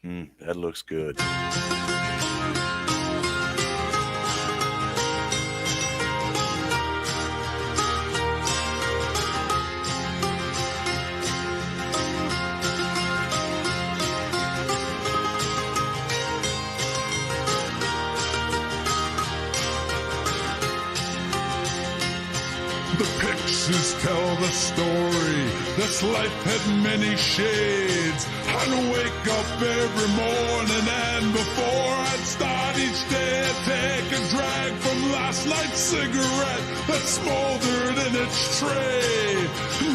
That looks good. The pictures tell the story. This life had many shades. I'd wake up every morning and before I'd start each day, I'd take a drag from last night's cigarette that smoldered in its tray.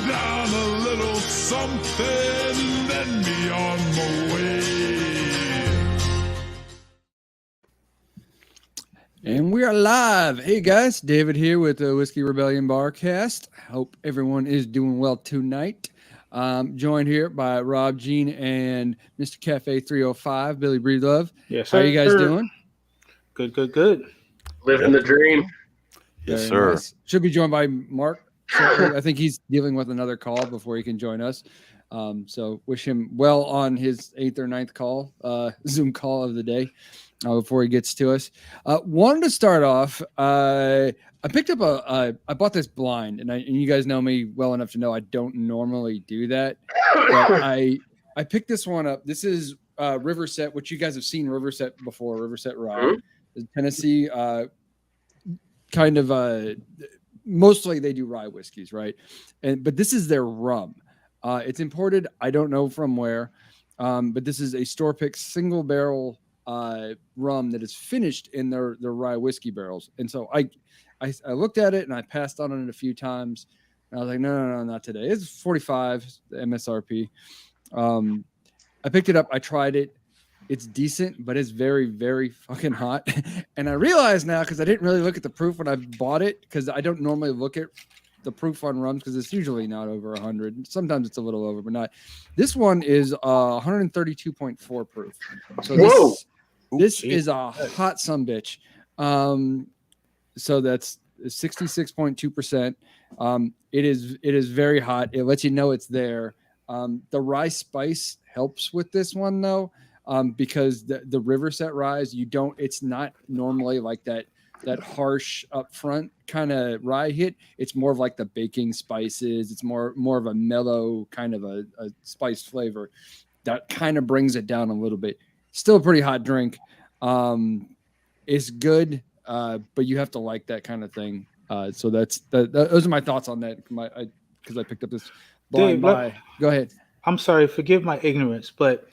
Down a little something, then be on my way. And we are live. Hey guys, David here with the Whiskey Rebellion Barcast. Hope everyone is doing well tonight. Joined here by Rob, Gene, and Mr. Cafe 305, Billy Breedlove. Yes, sir. How you guys doing? Good. Living the dream. Yes, Very sir. nice. Should be joined by Mark. So I think he's dealing with another call before he can join us. So wish him well on his 8th or 9th call, Zoom call of the day. Before he gets to us, wanted to start off. I picked up I bought this blind, and you guys know me well enough to know I don't normally do that. But I picked this one up. This is Riverset, which you guys have seen Riverset before. Riverset Rye, Tennessee, kind of. Mostly they do rye whiskeys, right? But this is their rum. It's imported. I don't know from where, but this is a store pick single barrel rum that is finished in their rye whiskey barrels. And so I looked at it and I passed on it a few times. And I was like, no, not today. It's 45 MSRP. I picked it up. I tried it. It's decent, but it's very, very fucking hot. And I realize now, because I didn't really look at the proof when I bought it, because I don't normally look at the proof on rums because it's usually not over 100. Sometimes it's a little over, but not. This one is 132.4 proof. So this is a hot sumbitch. So that's 66.2%. It is very hot. It lets you know it's there. The rye spice helps with this one though, because the Riverset rye, it's not normally like that harsh upfront kind of rye hit. It's more of like the baking spices. It's more of a mellow kind of a spiced flavor that kind of brings it down a little bit. Still a pretty hot drink. It's good, but you have to like that kind of thing. So those are my thoughts on that. Because I picked up this blind buy. Go ahead. I'm sorry, forgive my ignorance, but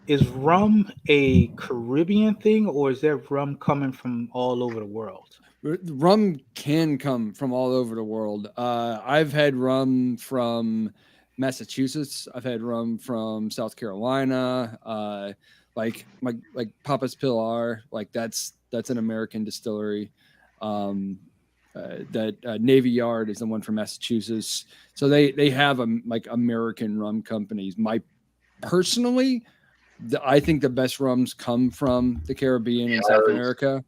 is rum a Caribbean thing, or is there rum coming from all over the world? Rum can come from all over the world. I've had rum from Massachusetts. I've had rum from South Carolina. Like Papa's Pilar, like that's an American distillery. That Navy Yard is the one from Massachusetts. So they have American rum companies. Personally, I think the best rums come from the Caribbean and South America.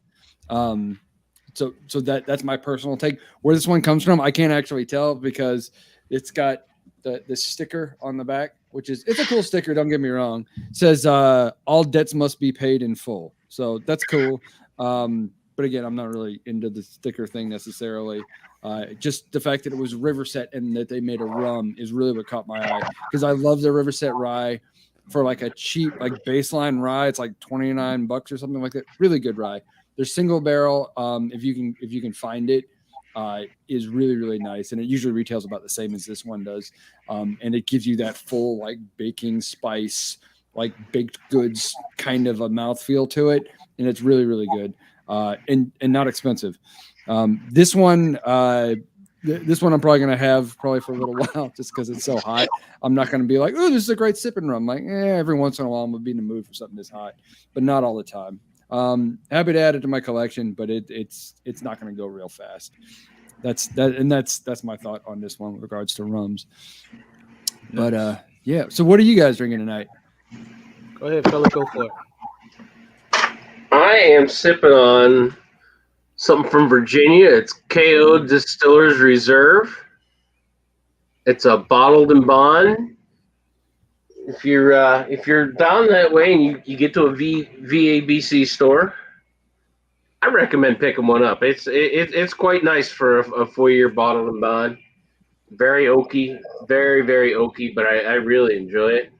So that's my personal take. Where this one comes from, I can't actually tell because it's got the sticker on the back, it's a cool sticker. Don't get me wrong. It says all debts must be paid in full. So that's cool. But again, I'm not really into the sticker thing necessarily. Just the fact that it was Riverset and that they made a rum is really what caught my eye, because I love the Riverset rye. For like a cheap baseline rye, it's like $29 or something like that. Really good rye. Their single barrel, if you can find it, is really, really nice, and it usually retails about the same as this one does. And it gives you that full baking spice, baked goods kind of a mouthfeel to it, and it's really, really good. And not expensive. This one I'm probably going to have for a little while just because it's so hot. I'm not going to be like, oh, this is a great sipping rum. Every once in a while I'm going to be in the mood for something this hot, but not all the time. Happy to add it to my collection, but it's not going to go real fast. That's my thought on this one with regards to rums. But yeah. So what are you guys drinking tonight? Go ahead, fella, go for it. I am sipping on something from Virginia. It's KO Distillers Reserve. It's a bottled and bond. if you're down that way and you get to a VABC store, I recommend picking one up. It's quite nice for a 4-year bottle and bond. Very oaky, very very oaky, but I really enjoy it.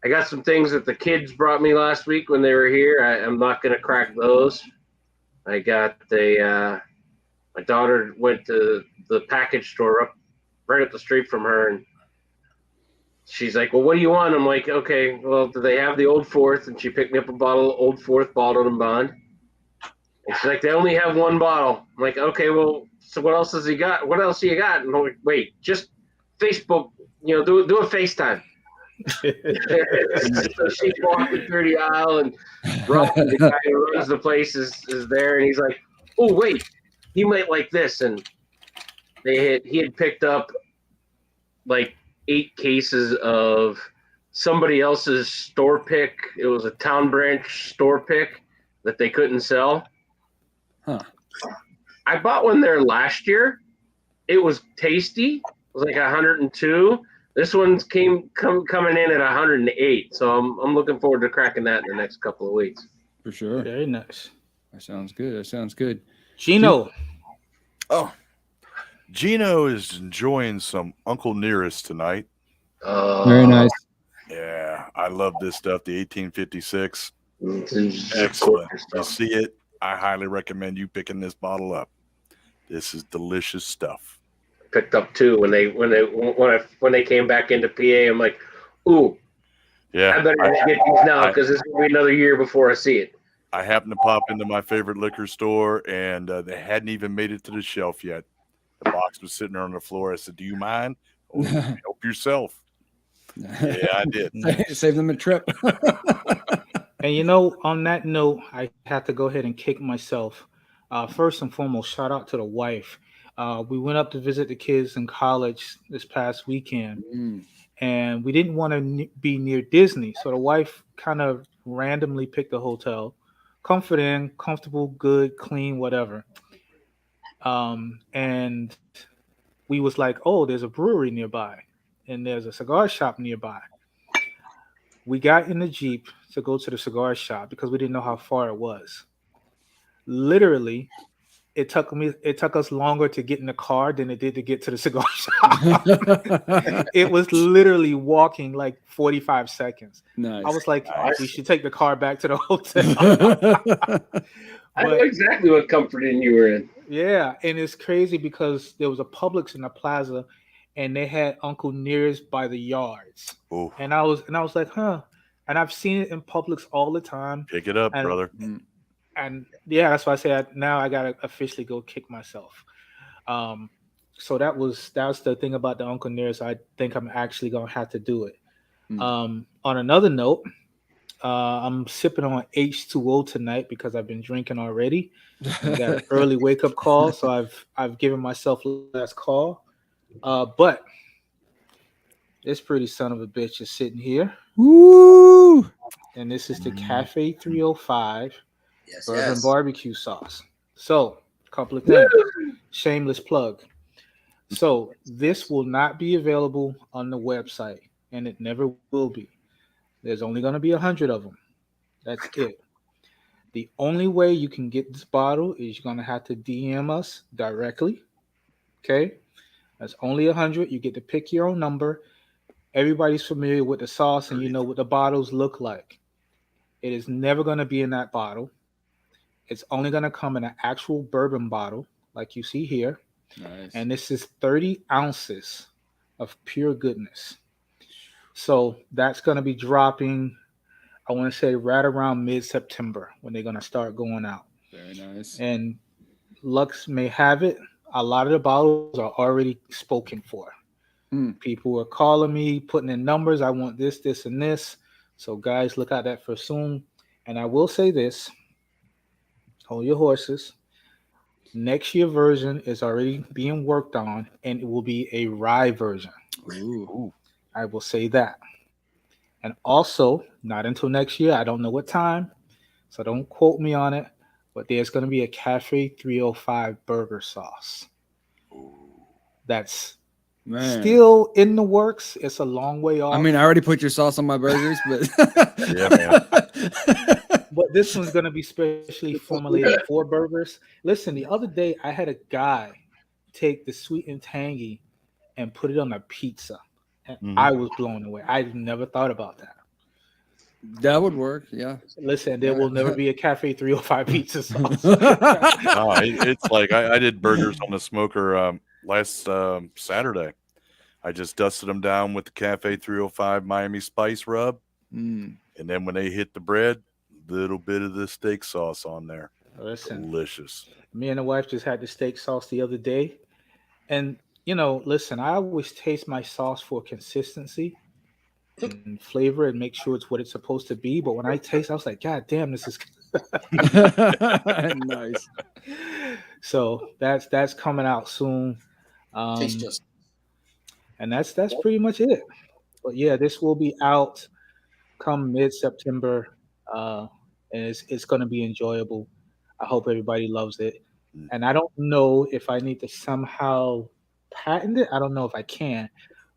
I got some things that the kids brought me last week when they were here. I'm not gonna crack those. I got my daughter went to the package store up right up the street from her, and she's like, "Well, what do you want?" I'm like, "Okay, well, do they have the Old Fourth?" And she picked me up a bottle of Old Fourth bottled and bond. And she's like, "They only have one bottle." I'm like, "Okay, well, so what else has he got? What else do you got?" And I'm like, "Wait, just Facebook, do a FaceTime." So she walked through the aisle, and Rob, the guy who runs the place, is there, and he's like, "Oh, wait, he might like this." And he had picked up like 8 cases of somebody else's store pick. It was a Town Branch store pick that they couldn't sell. Huh. I bought one there last year. It was tasty. It was like 102. This one's coming in at 108. So I'm looking forward to cracking that in the next couple of weeks. For sure. Very nice. That sounds good. Gino. Oh, Gino is enjoying some Uncle Nearest tonight. Very nice. Yeah, I love this stuff. The 1856. Excellent. Excellent. You see it. I highly recommend you picking this bottle up. This is delicious stuff. Picked up 2 when they came back into PA. I'm like, ooh, Yeah, I better just get these now because this will be another year before I see it. I happened to pop into my favorite liquor store, and they hadn't even made it to the shelf yet. The box was sitting there on the floor. I said, "Do you mind?" "Oh, help yourself." Yeah, I did. Save them a trip. And on that note, I have to go ahead and kick myself. First and foremost, shout out to the wife. We went up to visit the kids in college this past weekend, and we didn't want to be near Disney. So the wife kind of randomly picked a hotel, comfortable, good, clean, whatever. And we was like, oh, there's a brewery nearby and there's a cigar shop nearby. We got in the Jeep to go to the cigar shop because we didn't know how far it was. Literally, it took us longer to get in the car than it did to get to the cigar shop. It was literally walking like 45 seconds. Nice. I was like, we should take the car back to the hotel. I know exactly what comforting you were in. Yeah, and it's crazy because there was a Publix in the plaza, and they had Uncle Nearest by the yards. Ooh. And I was like, huh. And I've seen it in Publix all the time. Pick it up, brother. And yeah, that's why I say now I gotta officially go kick myself. So that was the thing about the Uncle Nearest. I think I'm actually gonna have to do it. On another note, I'm sipping on H2O tonight because I've been drinking already. I got an early wake up call, so I've given myself last call. But this pretty son of a bitch is sitting here. Woo! And this is the Cafe 305 bourbon Yes. barbecue sauce. So, a couple of things. Shameless plug. So, this will not be available on the website, and it never will be. There's only going to be 100 of them. That's it. The only way you can get this bottle is you're going to have to DM us directly. Okay? That's only 100. You get to pick your own number. Everybody's familiar with the sauce, and you know what the bottles look like. It is never going to be in that bottle. It's only going to come in an actual bourbon bottle, like you see here. Nice. And this is 30 ounces of pure goodness. So that's going to be dropping, I want to say, right around mid-September when they're going to start going out. Very nice. And Lux may have it. A lot of the bottles are already spoken for. People are calling me, putting in numbers. I want this, this, and this. So, guys, look at that for soon. And I will say this. Hold your horses. Next year version is already being worked on, and it will be a rye version. Ooh. I will say that. And also, not until next year, I don't know what time, so don't quote me on it, but there's going to be a Cafe 305 burger sauce. That's Man. Still in the works. It's a long way off. I mean, I already put your sauce on my burgers, but Yeah, man. But this one's going to be specially formulated for burgers. Listen, the other day I had a guy take the sweet and tangy and put it on a pizza. And I was blown away. I never thought about that. That would work. Yeah. Listen, there will never be a Cafe 305 pizza sauce. No, it's like I did burgers on the smoker last Saturday. I just dusted them down with the Cafe 305 Miami spice rub. And then when they hit the bread, little bit of the steak sauce on there. Listen, delicious. Me and the wife just had the steak sauce the other day. And, listen, I always taste my sauce for consistency and flavor and make sure it's what it's supposed to be. But when I taste, I was like, God damn, this is nice. So that's coming out soon. And that's pretty much it. But yeah, this will be out come mid-September. And it's going to be enjoyable. I hope everybody loves it. And I don't know if I need to somehow patent it. I don't know if I can,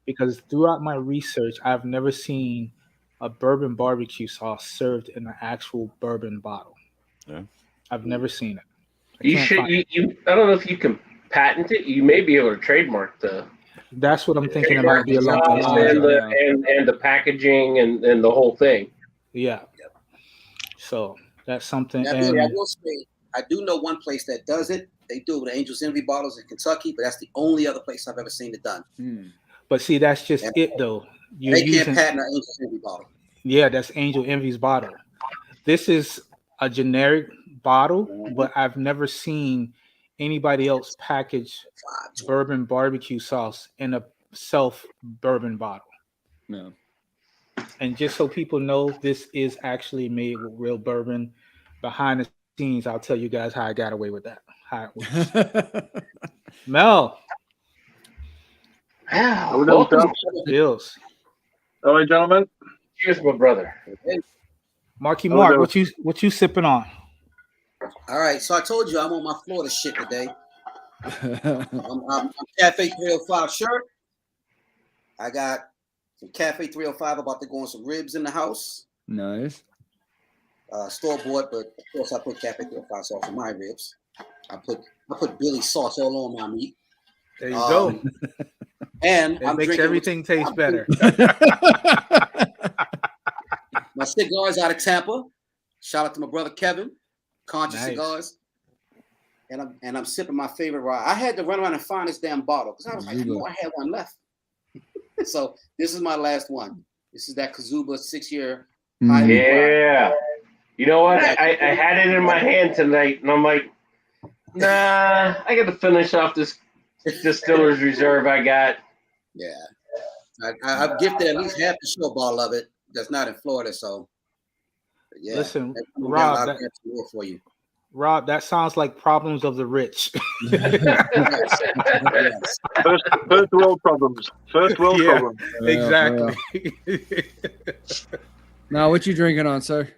because throughout my research, I've never seen a bourbon barbecue sauce served in an actual bourbon bottle. Yeah. I've never seen it. I don't know if you can patent it. You may be able to trademark the. That's what I'm thinking. It might be a lot and the packaging and the whole thing. Yeah. So that's something. Now, Billy, I will say, I do know one place that does it. They do it with Angel's Envy bottles in Kentucky, but that's the only other place I've ever seen it done. But see, that's just it, though. They can't patent an Angel's Envy bottle. Yeah, that's Angel Envy's bottle. This is a generic bottle, but I've never seen anybody else package bourbon barbecue sauce in a bourbon bottle. No. And just so people know, this is actually made with real bourbon. Behind the scenes, I'll tell you guys how I got away with that. How it works. Mel. Welcome. Bills. All right, gentlemen. Cheers, my brother. Marky Mark, what you sipping on? All right, so I told you I'm on my Florida shit today. I'm Cafe 305 shirt. I got some Cafe 305 about to go on some ribs in the house. Nice. Store bought, but of course I put Cafe 305 sauce on my ribs. I put Billy's sauce all on my meat. There you go. And it makes everything taste better. My cigars out of Tampa. Shout out to my brother Kevin, Conscious Cigars. And I'm sipping my favorite rye. I had to run around and find this damn bottle because I was like, I had one left. So this is my last one. This is that Kazuba 6-year. Yeah. You know what? I had it in my hand tonight, and I'm like, nah, I got to finish off this Distiller's Reserve I got. Yeah. I've gifted at least half the show bottle of it. That's not in Florida, so yeah. Listen, Rob, for you. Rob, that sounds like problems of the rich. First world problems. First world problems. Exactly. Now, what you drinking on, sir?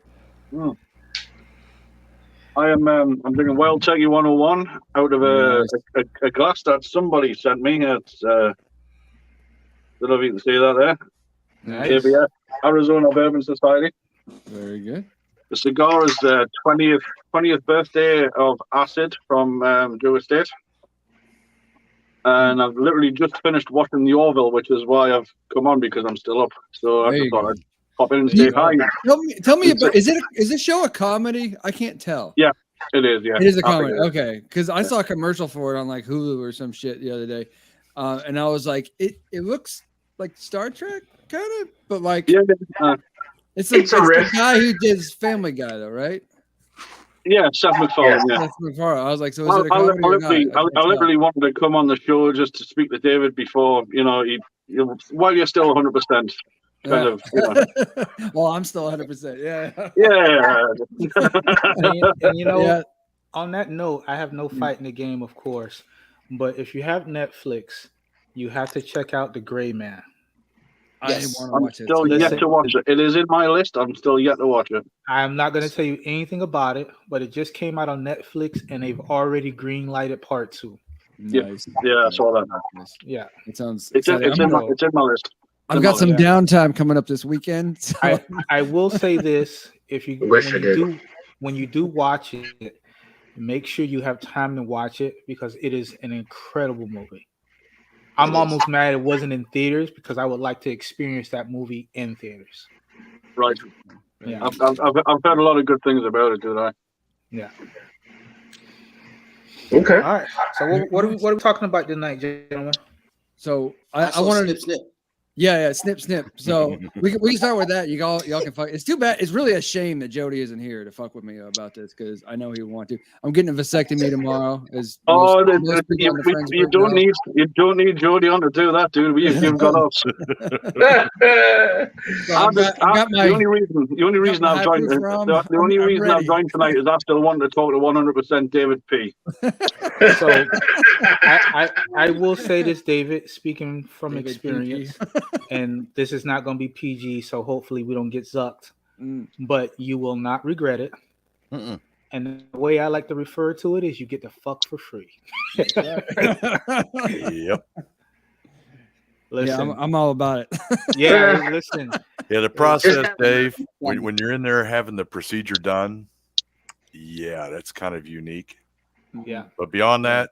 I am. I'm drinking Wild Turkey 101 out of a glass that somebody sent me. It's. I don't know if you can see that there. Nice. ABS, Arizona Bourbon Society. Very good. The cigar is the 20th birthday of Acid from Joe Estate. And I've literally just finished watching the Orville, which is why I've come on, because I'm still up. So I just thought I'd pop in and say hi. Tell me about, is this show a comedy? I can't tell. Yeah, it is. Yeah, it is a comedy. Okay, because I saw a commercial for it on like Hulu or some shit the other day, and I was like, it looks like Star Trek kind of, but like it's the guy who did Family Guy though, right? Yeah, Seth MacFarlane. Yeah. Seth MacFarlane. I was like, so is it a comedy I literally wanted to come on the show just to speak to David before, while you're still 100%. Kind of, Well, I'm still 100%. Yeah. Yeah. and on that note, I have no fight in the game, of course. But if you have Netflix, you have to check out The Gray Man. Yes. I'm still yet to watch it. It is in my list. I'm still yet to watch it. I'm not going to tell you anything about it, but it just came out on Netflix, and they've already green-lighted part 2. Nice. Yeah, I saw that. Nice. Yeah, It sounds It's in, exciting. it's in my list. I've got some downtime coming up this weekend. So. I will say this: if you Wish I did. when you do watch it, make sure you have time to watch it because it is an incredible movie. I'm almost mad it wasn't in theaters because I would like to experience that movie in theaters. Right. Yeah. I've heard a lot of good things about it, dude. Yeah. Okay. All right. So what are we talking about tonight, gentlemen? So I wanted to snip. Yeah, snip. So we can start with that. Y'all can fuck. It's too bad. It's really a shame that Jody isn't here to fuck with me about this because I know he would want to. I'm getting a vasectomy tomorrow. You don't need Jody on to do that, dude. You've got us. The only reason I've joined tonight is I still want to talk to 100% David P. So I will say this, David, speaking from experience, and this is not going to be PG, so hopefully we don't get zucked, but you will not regret it. Mm-mm. And the way I like to refer to it is you get the fuck for free. Yep. Listen, yeah, I'm all about it. yeah, listen. Yeah, the process, Dave, when you're in there having the procedure done, yeah, that's kind of unique. Yeah. But beyond that,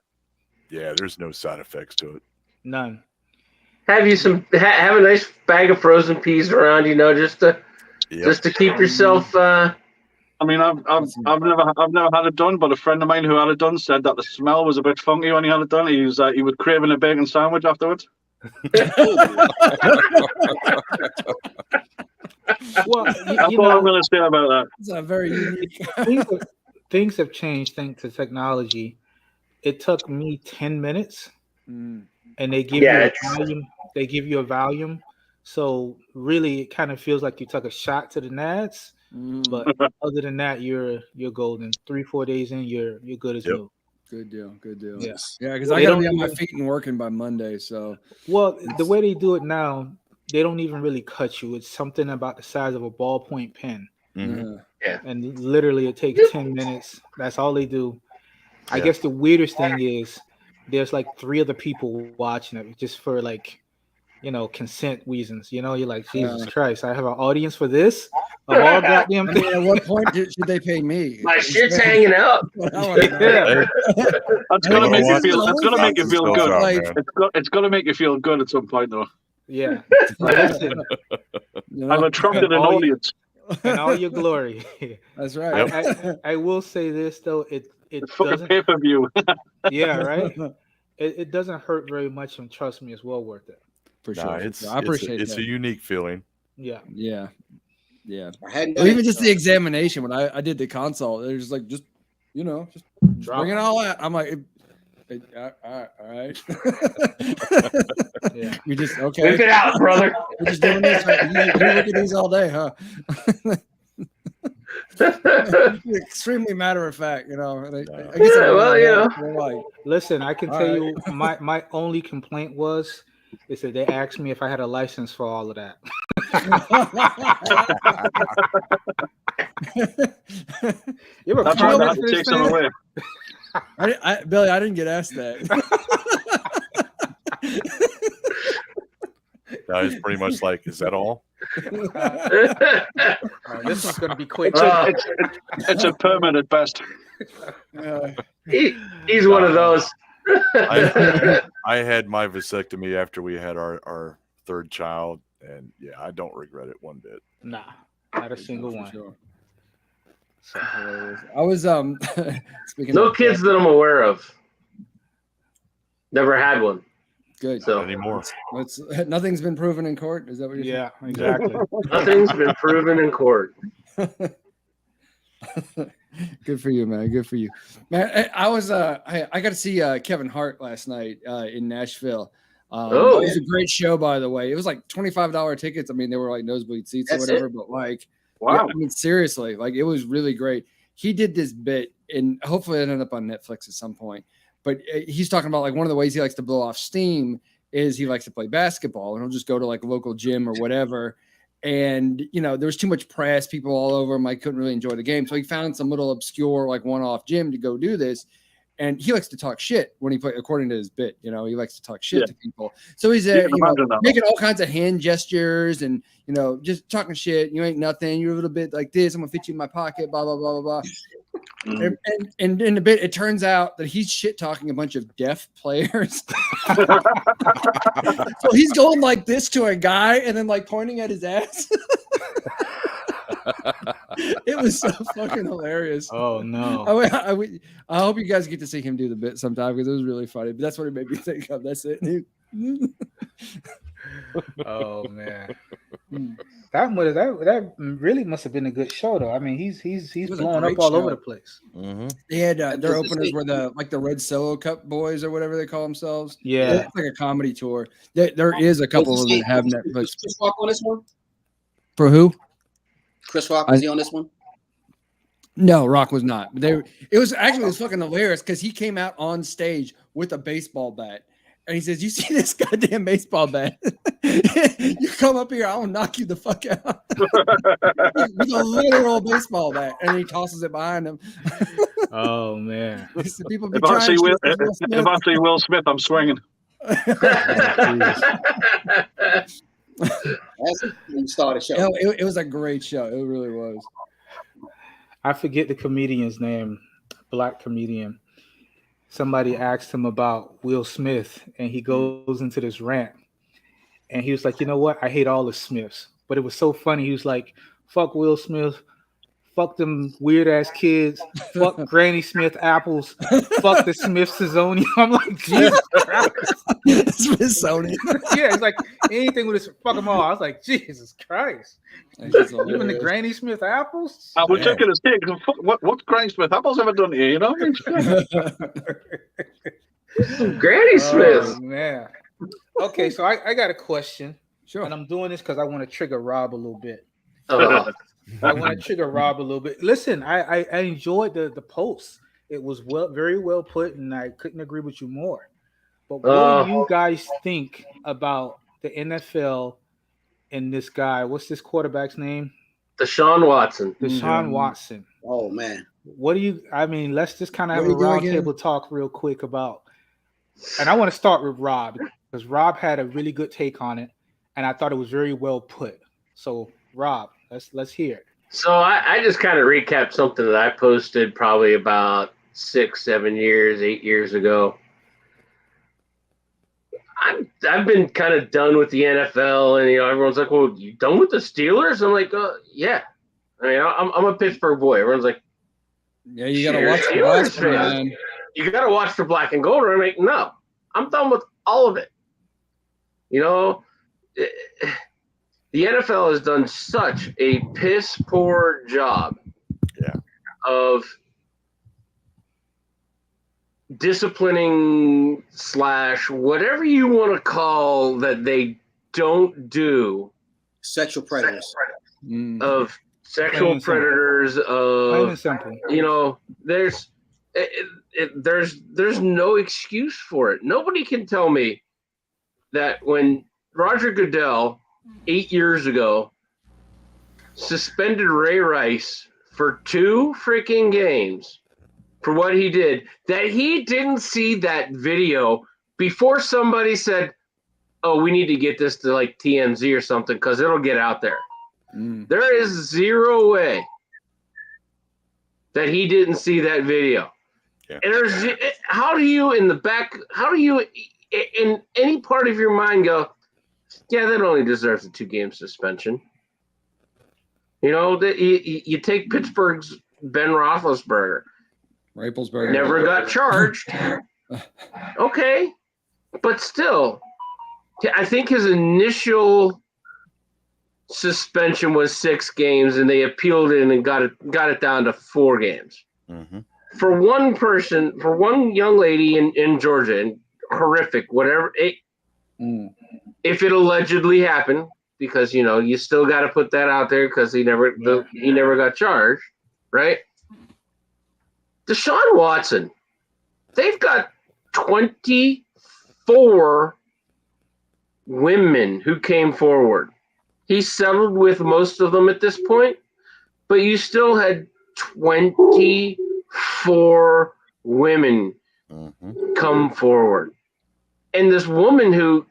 yeah, there's no side effects to it. None. Have a nice bag of frozen peas around, just to keep yourself. I mean, I've never had it done, but a friend of mine who had it done said that the smell was a bit funky when he had it done. He was craving a bacon sandwich afterwards. Well, that's all I'm going to say about that. It's a very unique. Things have changed thanks to technology. It took me 10 minutes, and they give you a volume. They give you a volume, so really it kind of feels like you took a shot to the nads. But other than that, you're golden. 3-4 days in, you're good as new. Good deal. Yes. Yeah, because I gotta be on my feet and working by Monday. So the way they do it now, they don't even really cut you. It's something about the size of a ballpoint pen. Mm-hmm. Yeah. And literally it takes 10 minutes. That's all they do. I guess the weirdest thing is there's like 3 other people watching it just for consent reasons. You're like, Jesus Christ, I have an audience for this? Of all goddamn things. At what point should they pay me? My shit's hanging out. That's gonna make you feel. That's gonna make you feel good. It's gonna make you feel good at some point, though. Yeah. Listen, I've attracted an audience. In all your glory. That's right. I will say this though, it doesn't pay-per-view. Yeah, right. It doesn't hurt very much, and trust me, it's well worth it. For sure. I appreciate it. It's a unique feeling. Yeah. Or even just the examination when I did the consult, they're just like, just bring it all out. I'm like, all right. Yeah. You just okay. Whip it out, brother. We're just doing this. You look at these all day, huh? Extremely matter of fact, I guess listen, I can tell you my only complaint was is that they asked me if I had a license for all of that. You ever have to take some away. Billy, I didn't get asked that. That is pretty much like, is that all? This one's going to be quick. It's a permit at best. He's one of those. I had my vasectomy after we had our 3rd child, and I don't regret it one bit. Nah, not a single one. Sure. So I was speaking. No kids that I'm aware of. Never had one. Good. So anymore. Nothing's been proven in court. Is that what you're saying? Yeah, exactly. Nothing's been proven in court. Good for you, man. Good for you, man. I was I got to see Kevin Hart last night in Nashville. It was a great show, by the way. It was like $25 tickets. I mean, they were like nosebleed seats or whatever, but like, wow. Yeah, I mean, seriously, like it was really great. He did this bit, and hopefully it ended up on Netflix at some point. But he's talking about like one of the ways he likes to blow off steam is he likes to play basketball, and he'll just go to like a local gym or whatever. And, there was too much press, people all over him. I couldn't really enjoy the game. So he found some little obscure, like one-off gym to go do this. And he likes to talk shit when he play, according to his bit. You know, he likes to talk shit Yeah. to people. So he's You can imagine that. making all kinds of hand gestures and just talking shit. You ain't nothing. You're a little bit like this. I'm gonna fit you in my pocket. Blah blah blah blah blah. And in a bit, it turns out that he's shit talking a bunch of deaf players. So he's going like this to a guy and then like pointing at his ass. It was so fucking hilarious. Oh no! I hope you guys get to see him do the bit sometime because it was really funny. But that's what it made me think of. That's it. Oh man, that really must have been a good show though. I mean, he's blowing up all over the place. Mm-hmm. They had their openers were the Red Solo Cup boys or whatever they call themselves. Yeah, it's like a comedy tour. There is a couple of them that have Netflix. Chris Rock on this one? For who? Chris Rock, was he on this one? No, Rock was not. It was fucking hilarious because he came out on stage with a baseball bat. And he says, "You see this goddamn baseball bat? You come up here, I'll knock you the fuck out." With a literal baseball bat. And he tosses it behind him. Oh man. People If I see Will Smith, I'm swinging. That's when you start a show. It was a great show. It really was. I forget the comedian's name, black comedian. Somebody asked him about Will Smith, and he goes into this rant. And he was like, "You know what? I hate all the Smiths." But it was so funny. He was like, "Fuck Will Smith. Fuck them weird ass kids. Fuck Granny Smith apples. Fuck the Smithsonian." I'm like, Jesus Christ. Smithsonian. Yeah, it's like anything with this. Fuck them all. I was like, Jesus Christ. Even the Granny Smith apples. I was taking a stick. What's Granny Smith apples ever done to you? You know? Granny Smith. Oh, man. Okay, so I got a question. Sure. And I'm doing this because I want to trigger Rob a little bit. Oh. I want to trigger Rob a little bit. Listen, I enjoyed the post. It was very well put, and I couldn't agree with you more. But what do you guys think about the NFL and this guy? What's this quarterback's name? Deshaun Watson. Deshaun Watson. Oh man. What do you? I mean, let's just kind of have a roundtable talk real quick about. And I want to start with Rob because Rob had a really good take on it, and I thought it was very well put. So, Rob, let's hear it. So I just kind of recapped something that I posted probably about 8 years ago. I've been kind of done with the NFL, and everyone's like, "Well, you done with the Steelers?" I'm like, "Yeah." I mean, I'm a Pittsburgh boy. Everyone's like, "Yeah, you gotta watch the Boston, man. You gotta watch the black and gold." I'm like, "No, I'm done with all of it." The NFL has done such a piss poor job of disciplining / whatever you want to call that they don't do. Sexual predators. Of sexual predators of there's no excuse for it. Nobody can tell me that when Roger Goodell 8 years ago suspended Ray Rice for 2 freaking games for what he did, that he didn't see that video before somebody said, "Oh, we need to get this to like TMZ or something because it'll get out there." There is zero way that he didn't see that video. Yeah. And how do you in any part of your mind go, "Yeah, that only deserves a 2-game suspension"? You take Pittsburgh's Ben Roethlisberger. Never got charged. Okay. But still, I think his initial suspension was 6 games, and they appealed it and got it down to 4 games. Mm-hmm. For one young lady in Georgia, and horrific, whatever. If it allegedly happened, because you still got to put that out there because he never got charged, right? Deshaun Watson, they've got 24 women who came forward. He settled with most of them at this point, but you still had 24 women come forward. And this woman who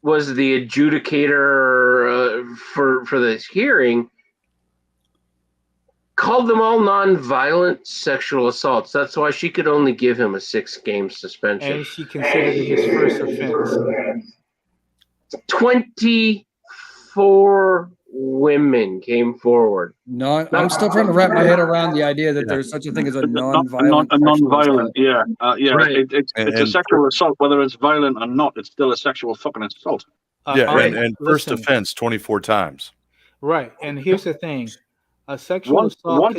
was the adjudicator for this hearing called them all non-violent sexual assaults. That's why she could only give him a 6-game suspension. And she considered it his first offense. 24 women came forward. I'm still trying to wrap my head around the idea that there's such a thing as a non-violent. Non-violent, yeah. Right. It's a sexual assault, whether it's violent or not. It's still a sexual fucking assault. And first offense 24 times. Right, and here's the thing: a sexual assault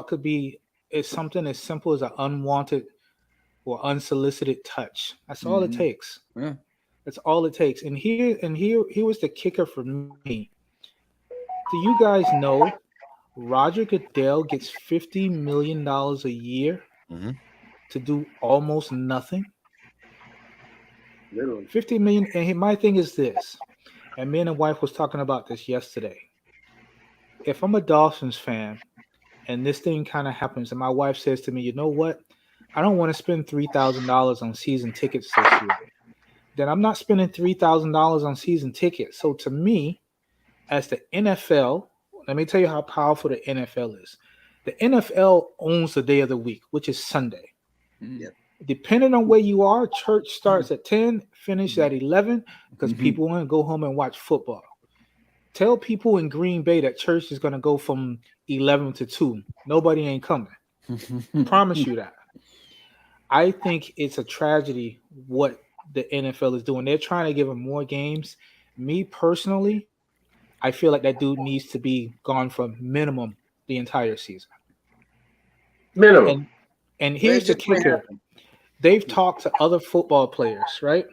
could be something as simple as an unwanted or unsolicited touch. That's all it takes. Yeah. That's all it takes. And here was the kicker for me. Do you guys know Roger Goodell gets $50 million a year to do almost nothing? Literally. 50 million. And my thing is this, and me and the wife was talking about this yesterday. If I'm a Dolphins fan and this thing kind of happens, and my wife says to me, you know what? I don't want to spend $3,000 on season tickets this year. Then I'm not spending $3,000 on season tickets. So to me, as the NFL, let me tell you how powerful the NFL is. The NFL owns the day of the week, which is Sunday. Yep. Depending on where you are, church starts at 10, finish at 11, because people want to go home and watch football. Tell people in Green Bay that church is going to go from 11 to 2. Nobody ain't coming. Promise you that. I think it's a tragedy what the NFL is doing. They're trying to give him more games. Me personally, I feel like that dude needs to be gone for minimum the entire season. Minimum. And here's the kicker. They've talked to other football players, right?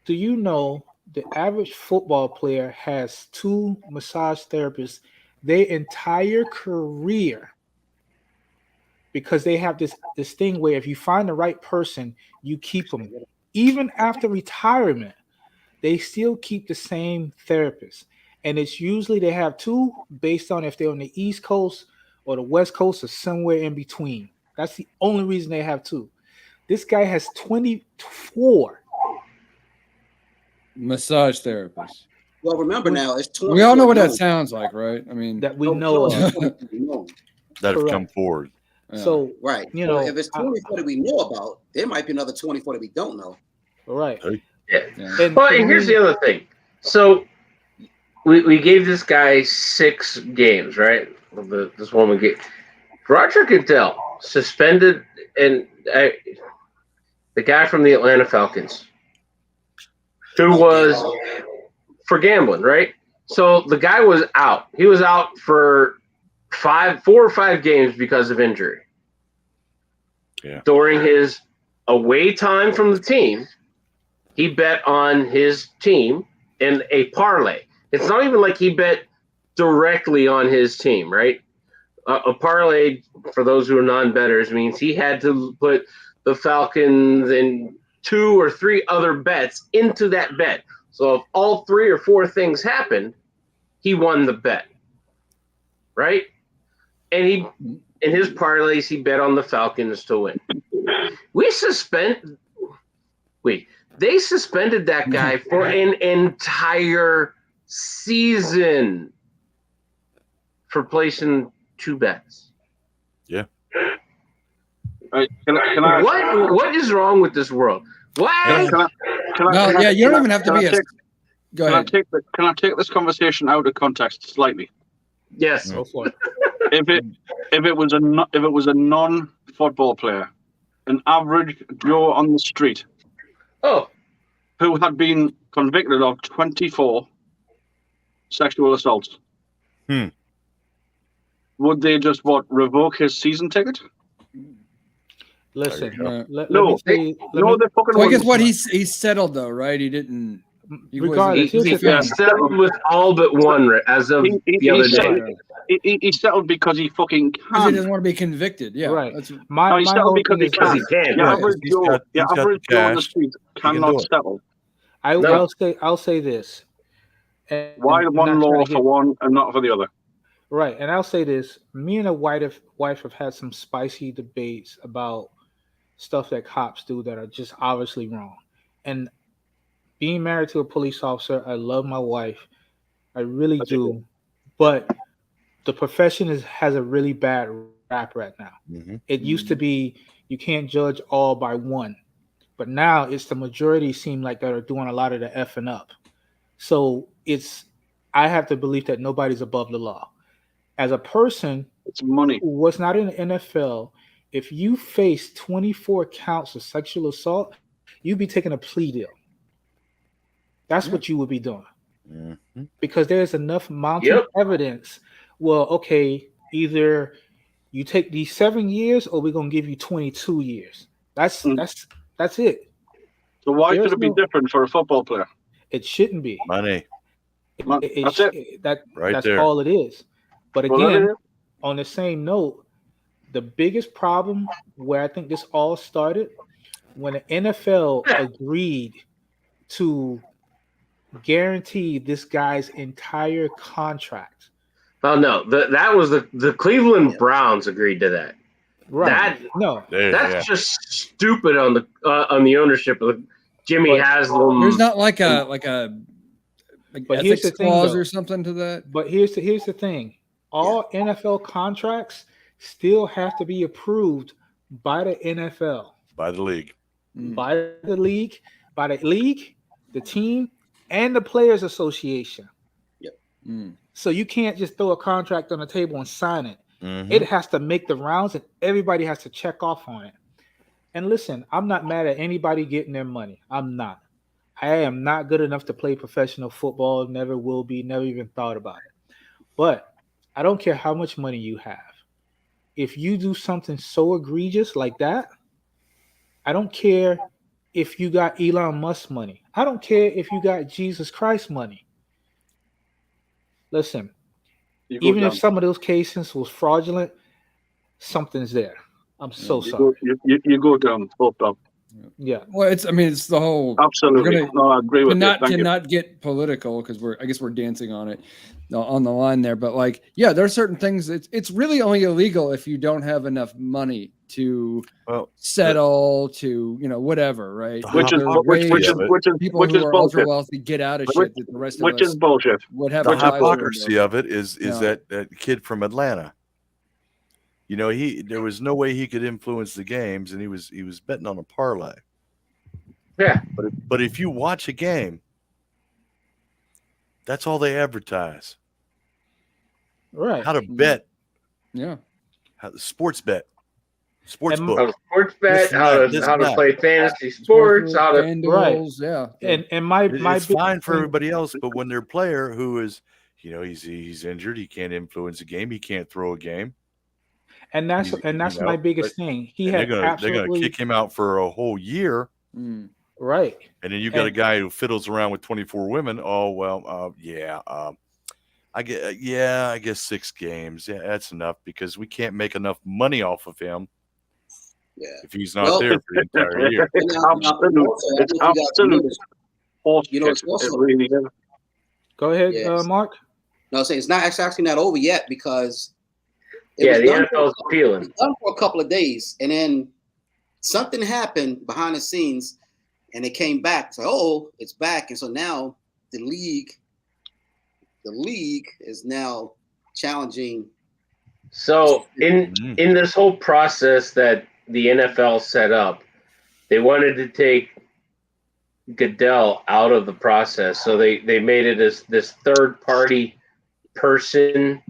Do you know the average football player has 2 massage therapists their entire career? Because they have this thing where if you find the right person, you keep them. Even after retirement, they still keep the same therapist. And it's usually they have 2 based on if they're on the East Coast or the West Coast or somewhere in between. That's the only reason they have 2. This guy has 24 massage therapists. Well, remember now, it's 20. We all know what that sounds like, right? I mean, that we know of. That have come forward. Yeah. So, right. You know, if it's 24 that we know about, there might be another 24 that we don't know. Right. Yeah. And here's the other thing. So we gave this guy 6 games, right? This woman gave Roger Goodell suspended, and the guy from the Atlanta Falcons, who was for gambling, right? So the guy was out. He was out for 4 or 5 games because of injury. Yeah. During his away time from the team, he bet on his team in a parlay. It's not even like he bet directly on his team, right? A parlay, for those who are non-bettors, means he had to put the Falcons and 2 or 3 other bets into that bet. So if all 3 or 4 things happened, he won the bet, right? And in his parlays, he bet on the Falcons to win. They suspended that guy for an entire season for placing 2 bets. Yeah. Can I, What is wrong with this world? Why? You don't even have to be Go ahead. Can I take this conversation out of context slightly? Yes. Go for it. If it was a non-football player, an average Joe on the street, who had been convicted of 24 sexual assaults, would they just revoke his season ticket? Listen, let no, me say, they fucking. Well, I guess what he's settled though, right? He didn't. Regardless, he settled with all but one as of the other day. He settled because he fucking can. He doesn't want to be convicted. Yeah, right. My he settled because he can. The average Joe on the street cannot settle. I'll say this. Why one law for one and not for the other? Right, and I'll say this: me and a wife have had some spicy debates about stuff that cops do that are just obviously wrong. And being married to a police officer, I love my wife, I really do, but the profession has a really bad rap right now. Mm-hmm. It used to be you can't judge all by one, but now it's the majority seem like that are doing a lot of the effing up. So I have to believe that nobody's above the law. As a person It's money. who was not in the NFL, if you face 24 counts of sexual assault, you'd be taking a plea deal. That's what you would be doing. Mm-hmm. Because there's enough mounting evidence. Well, okay, either you take these 7 years or we're gonna give you 22 years. That's it. So why should it be different for a football player? It shouldn't be. Money. That's it. That's there. all it is. But Well, again, on the same note, the biggest problem where I think this all started when the NFL agreed to guarantee this guy's entire contract. Oh no, that was the Cleveland Browns agreed to that. Right? That's just stupid on the ownership of Jimmy Haslam. There's not like a but here's ethics the thing, clause though. or something to that. But here's the thing: all NFL contracts still have to be approved by the NFL, By the league, by the league, the team, and the Players Association. Yep. So you can't just throw a contract on the table and sign it. Mm-hmm. It has to make the rounds, and everybody has to check off on it. And listen, I'm not mad at anybody getting their money. I'm not. I am not good enough to play professional football. Never will be. Never even thought about it. But I don't care how much money you have. If you do something so egregious like that, I don't care if you got Elon Musk money. I don't care if you got Jesus Christ money. Listen, even if some of those cases was fraudulent, something's there. I'm so sorry. You go down, full stop. Yeah. Well, it's the whole absolutely. I agree with you. Cannot get political because I guess we're dancing on it on the line there. But there are certain things. It's really only illegal if you don't have enough money to settle to whatever, right? Which is ultra wealthy get out of shit that the rest of us is bullshit. Would have the hypocrisy of it is that kid from Atlanta. There was no way he could influence the games, and he was betting on a parlay. Yeah, but if you watch a game, that's all they advertise. Right? How to bet? Yeah. How sports bet? Sports book. How to sports bet? How to play fantasy sports? How to Yeah. And my it's fine for everybody else, but when their player who is, he's injured, he can't influence a game, he can't throw a game. And that's my biggest thing. They're gonna kick him out for a whole year, right? And then you got a guy who fiddles around with 24 women. Oh well, I guess 6 games. Yeah, that's enough because we can't make enough money off of him. Yeah, if he's not there for the entire year, it's absolute. It's also, really is. Go ahead, Mark. No, I'm saying it's actually not over yet because. The NFL is appealing. It was done for a couple of days, and then something happened behind the scenes, and it came back. So, it's back, and so now the league is now challenging. So in this whole process that the NFL set up, they wanted to take Goodell out of the process, so they made it as this third party person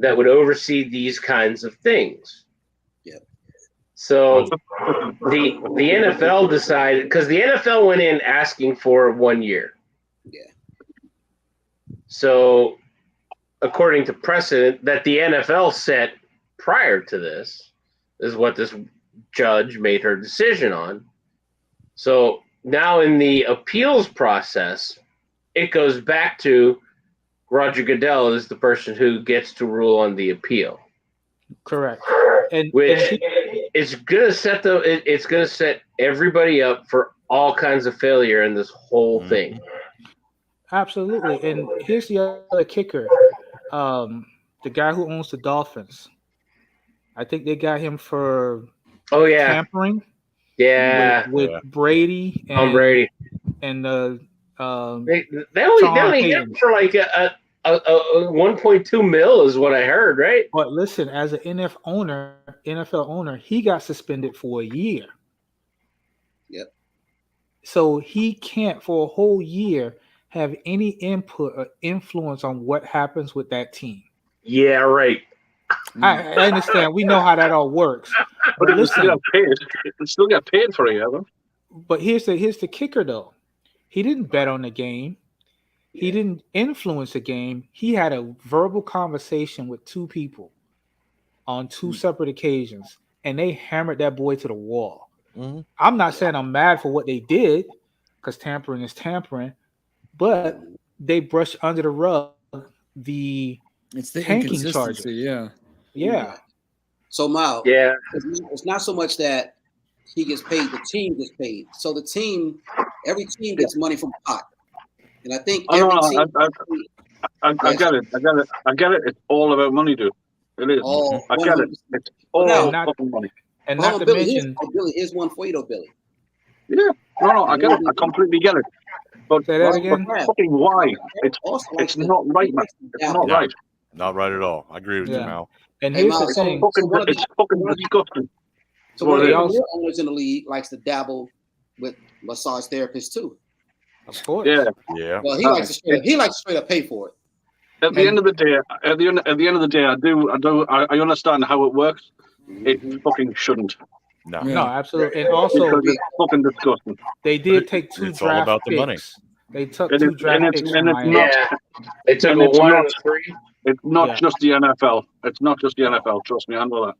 that would oversee these kinds of things. Yeah. So the NFL decided, because the NFL went in asking for 1 year. Yeah. So according to precedent that the NFL set prior to this is what this judge made her decision on. So now in the appeals process, it goes back to Roger Goodell is the person who gets to rule on the appeal. Correct. It's gonna set everybody up for all kinds of failure in this whole thing. Absolutely. And here's the other kicker. the guy who owns the Dolphins. I think they got him for tampering. Yeah, with Brady and Brady and they only hit him for like a 1.2 mil is what I heard, right? But listen, as an NFL owner, he got suspended for a year. Yep. So he can't for a whole year have any input or influence on what happens with that team. Yeah, right. I understand. We know how that all works. But listen, still got paid for it, haven't? But here's the kicker, though. He didn't bet on the game. He didn't influence the game. He had a verbal conversation with two people on two separate occasions, and they hammered that boy to the wall. Mm-hmm. I'm not saying I'm mad for what they did, because tampering is tampering, but they brushed under the rug the tanking charges. Yeah. So Mal, it's not so much that he gets paid; the team gets paid. So the team, every team gets money from the pot, and I think I get it. It's all about money, dude. It is. I get it. It's all fucking money. And not to mention, Billy, here's one for you, though, Billy. Yeah, no, I get it. I completely get it. But say that again. But fucking why? It's not right, man. It's not right. Not right at all. I agree with you, Mal. And here's the thing: it's fucking disgusting. So one of the other owners in the league likes to dabble with massage therapists too. Of course. Yeah. Well, he likes to straight up pay for it. At the end of the day, I understand how it works. It fucking shouldn't. No, absolutely. And also, because it's fucking disgusting. They did take two it's draft all about picks. The money. They took two draft picks. They took a 1 and 3. It's not just the NFL. It's not just the NFL. Trust me, I know that.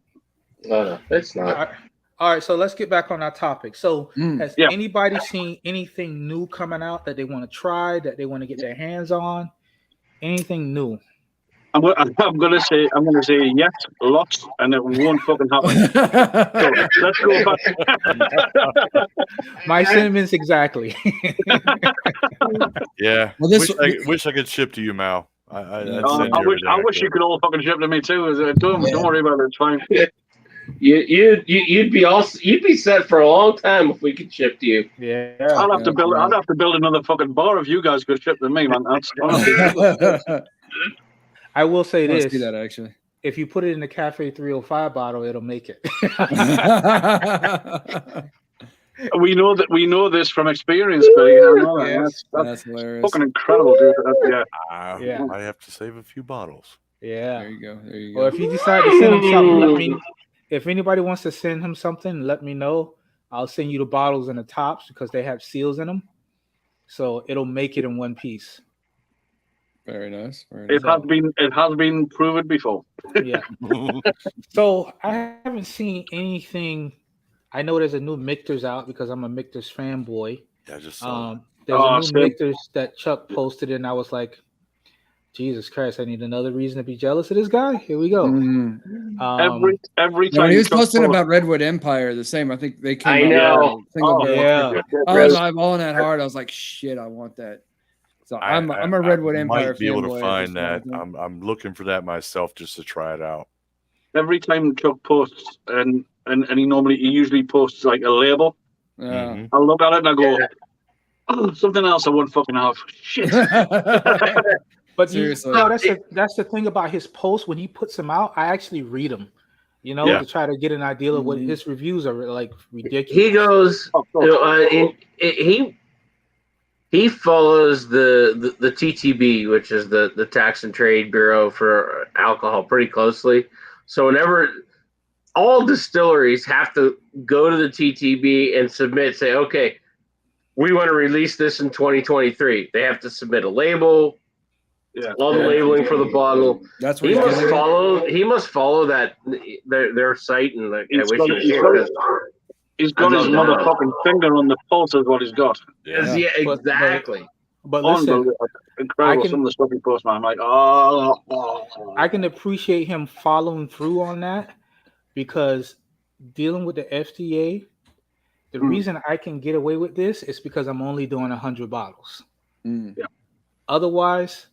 No, it's not. All right, so let's get back on our topic. So, has anybody seen anything new coming out that they want to try, that they want to get their hands on? Anything new? I'm gonna say yes, lots, and it won't fucking happen. So let's go back. My sentiments exactly. Yeah. Well, wish I could ship to you, Mal. I wish you could all fucking ship to me too. Don't worry about it. It's fine. You'd be set for a long time if we could ship to you. Yeah. I'd have to build another fucking bar if you guys could ship to me, man. That's honestly. I will say this. See that actually. If you put it in the Cafe 305 bottle, it'll make it. We know this from experience, Billy. That's hilarious. Fucking incredible, dude. I have to save a few bottles. Yeah. There you go. Well, if you decide to send him something, let me. If anybody wants to send him something, let me know. I'll send you the bottles and the tops because they have seals in them, so it'll make it in one piece. Very nice. It has been proven before. Yeah. So I haven't seen anything. I know there's a new Michter's out because I'm a Michter's fanboy. Yeah, I just saw there's a new Michter's that Chuck posted, and I was like, Jesus Christ, I need another reason to be jealous of this guy. Here we go. Every time he was posting about Redwood Empire, the same. I think they came. I know. I was eyeballing that hard. I was like, shit, I want that. So I'm a Redwood Empire. Might be able to find that. I'm looking for that myself just to try it out. Every time Chuck posts, and he usually posts like a label. Yeah. I look at it and I go, oh, something else I wouldn't fucking have. Shit. But that's the thing about his posts. When he puts them out, I actually read them, to try to get an idea of what his reviews are like. Ridiculous. He goes, he follows the TTB, which is the Tax and Trade Bureau for alcohol, pretty closely. So whenever all distilleries have to go to the TTB and say, okay, we want to release this in 2023. They have to submit a label. All the labeling for the bottle. That's what he must follow that their site, and he's got his motherfucking finger on the pulse of what he's got. Yeah, exactly. But listen, incredible some of the stuff he posts, man. I'm like, I can appreciate him following through on that because dealing with the FDA, the reason I can get away with this is because I'm only doing 100 bottles. Yeah. Otherwise,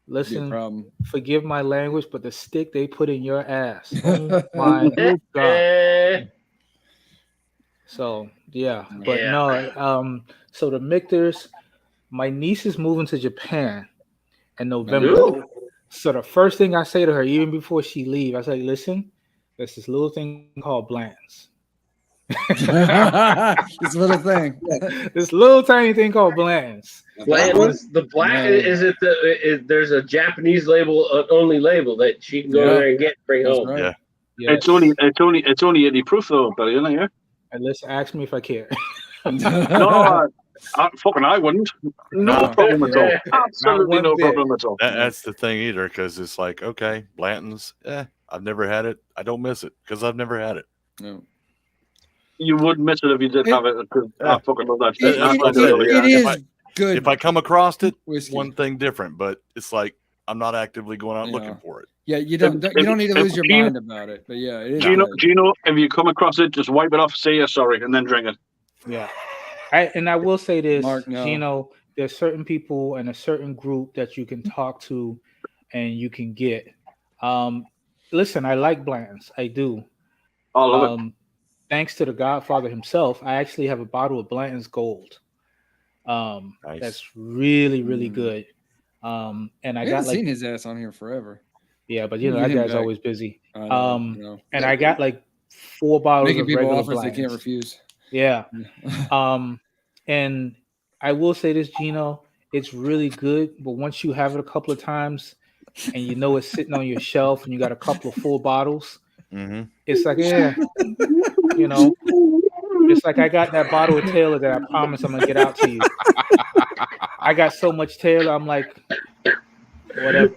Listen, forgive my language, but the stick they put in your ass. Oh my God. So yeah, but no. So the Mictors, my niece is moving to Japan in November. Ooh. So the first thing I say to her, even before she leave, I say, "Listen, there's this little thing called Blands." This little thing. This little tiny thing called Blands. Blands. The black is it? There's a Japanese label only label that she can go there and get bring home. Right. Yeah. Yes. It's only 80 proof though, Billy, isn't it? Yeah. And let's ask me if I care. No, I wouldn't. No problem at all. Absolutely no problem at all. That's the thing either, because it's like, okay, Blanton's, I've never had it. I don't miss it because I've never had it. No. You would miss it if you did have it. I fucking love that shit. It is good. If I come across it, whiskey. one thing different, but it's like I'm not actively going out looking for it. Yeah, you don't need to lose your mind about it. But yeah, it is. Gino, if you come across it, just wipe it off, say you're sorry, and then drink it. Yeah. I will say this, Mark, no. Gino, there's certain people in a certain group that you can talk to and you can get. Listen, I like Blands. I do. I love it. Thanks to the Godfather himself, I actually have a bottle of Blanton's Gold. Nice. That's really, really good. And I got seen his ass on here forever. Yeah, but that guy's always busy. And I got like 4 bottles making of people regular offers Blanton's. they can't refuse. Yeah. And I will say this, Gino, it's really good, but once you have it a couple of times and you know it's sitting on your shelf and you got a couple of full bottles, it's like, it's like I got that bottle of Taylor that I promised I'm gonna get out to you. I got so much Taylor, I'm like, whatever.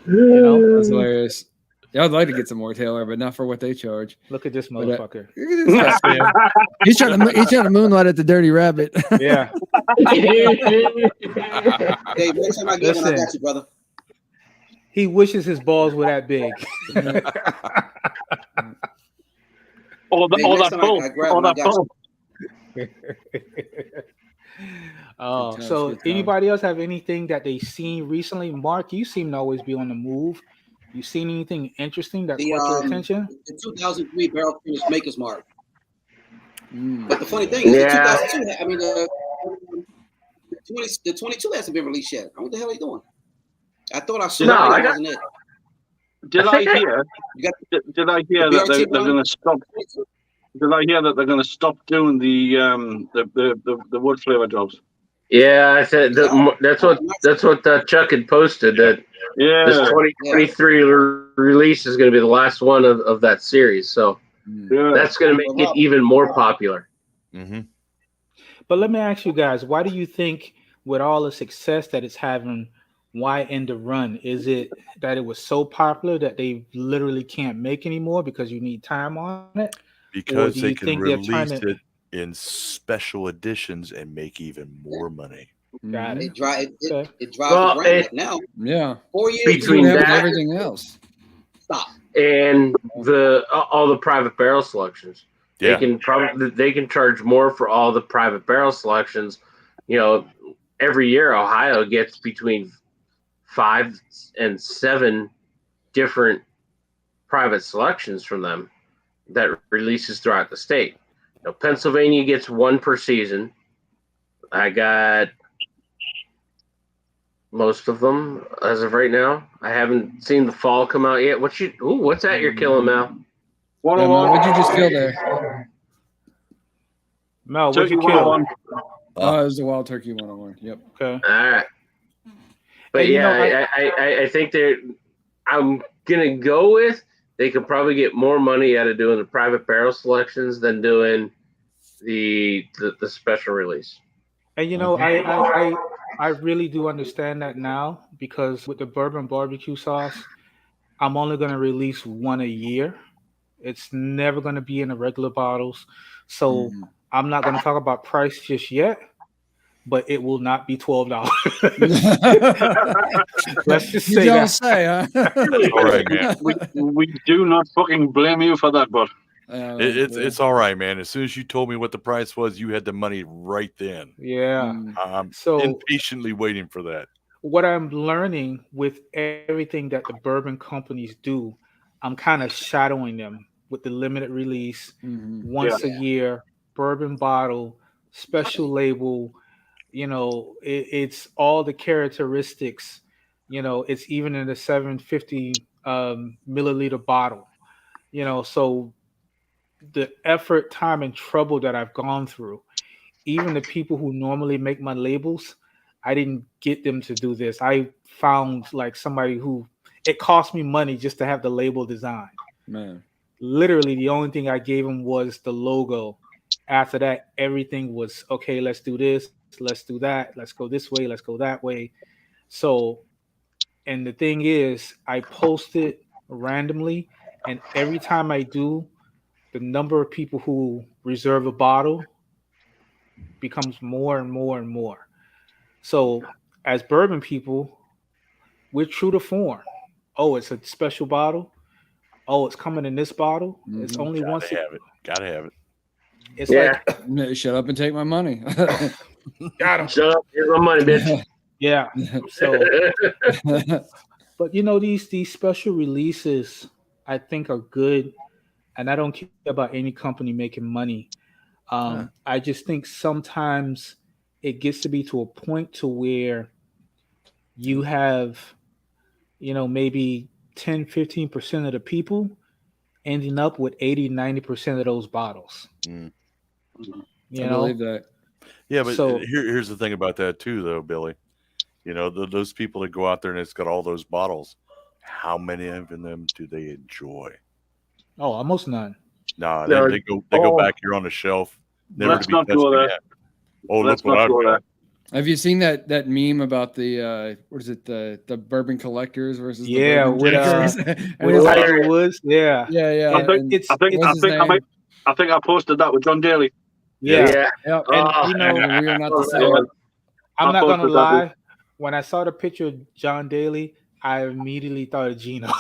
That's hilarious. Yeah, I'd like to get some more Taylor, but not for what they charge. Look at this motherfucker. He's trying to moonlight at the Dirty Rabbit. Yeah. Hey, next time I get one, I got you, brother. He wishes his balls were that big. all that ball. Oh, so anybody else have anything that they seen recently? Mark, you seem to always be on the move. You seen anything interesting that caught your attention? The 2003 barrel finish Maker's Mark. But the funny thing is, the 2002, I mean, the 22 hasn't been released yet. What the hell are you doing? I thought I saw that wasn't it. Did I hear that they're going to stop? Did I hear that they're going to stop doing the wood flavor jobs? Yeah, I said that's what Chuck had posted, that this 2023 release is going to be the last one of that series. So that's going to make it even more popular. But let me ask you guys, why do you think, with all the success that it's having, why end the run? Is it that it was so popular that they literally can't make anymore because you need time on it? Because they can release it in special editions and make even more money. Got it. It drives the brand now. Yeah. 4 years between that everything else. Stop. And all the private barrel selections. Yeah. They can charge more for all the private barrel selections. Every year Ohio gets between 5 and 7 different private selections from them that releases throughout the state. Pennsylvania gets 1 per season. I got most of them as of right now. I haven't seen the fall come out yet. What's that you're killing, Mal? What'd you just kill there? Mal, what'd you kill? It was the Wild Turkey 101. Yep. Okay. All right. But I think I'm gonna go with, they could probably get more money out of doing the private barrel selections than doing the special release. And I really do understand that now, because with the bourbon barbecue sauce, I'm only going to release 1 a year. It's never going to be in the regular bottles. So I'm not going to talk about price just yet, but it will not be $12. Let's just say don't say, huh? All right, man. We do not fucking blame you for that, but it's all right, man. As soon as you told me what the price was, you had the money right then. Yeah. I'm so impatiently waiting for that. what I'm learning with everything that the bourbon companies do, I'm kind of shadowing them with the limited release, once a year, bourbon bottle, special label. It's all the characteristics. It's even in the 750 milliliter bottle. So the effort, time, and trouble that I've gone through, even the people who normally make my labels, I didn't get them to do this. I found like somebody who it cost me money just to have the label designed. Man, Literally, the only thing I gave him was the logo. After that, everything was okay. Let's do this. Let's do that. Let's go this way. Let's go that way. So, and the thing is, I post it randomly, and every time I do, the number of people who reserve a bottle becomes more and more and more. So, as bourbon people, we're true to form. Oh, it's a special bottle. Oh, it's coming in this bottle. It's only once. Gotta have it. It's like, shut up and take my money. got him. Shut up, here's my money, bitch. Yeah. So, but these special releases, I think, are good, and I don't care about any company making money. I just think sometimes it gets to be to a point to where you have, maybe 10-15% of the people ending up with 80-90% of those bottles. I believe that. Yeah, but here's the thing about that too, though, Billy. Those people that go out there and it's got all those bottles, how many of them do they enjoy? Oh, almost none. Nah, they go back here on the shelf. Never Let's to be not go there. Oh, Let's look what not I've go got. there. Have you seen that meme about the what is it, the bourbon collectors versus the Yeah, bourbon with drinkers? with Tiger Woods? Yeah. Yeah. I think I posted that with John Daly. Yeah. Yep. And we are not the same. I'm not gonna lie. When I saw the picture of John Daly, I immediately thought of Gino.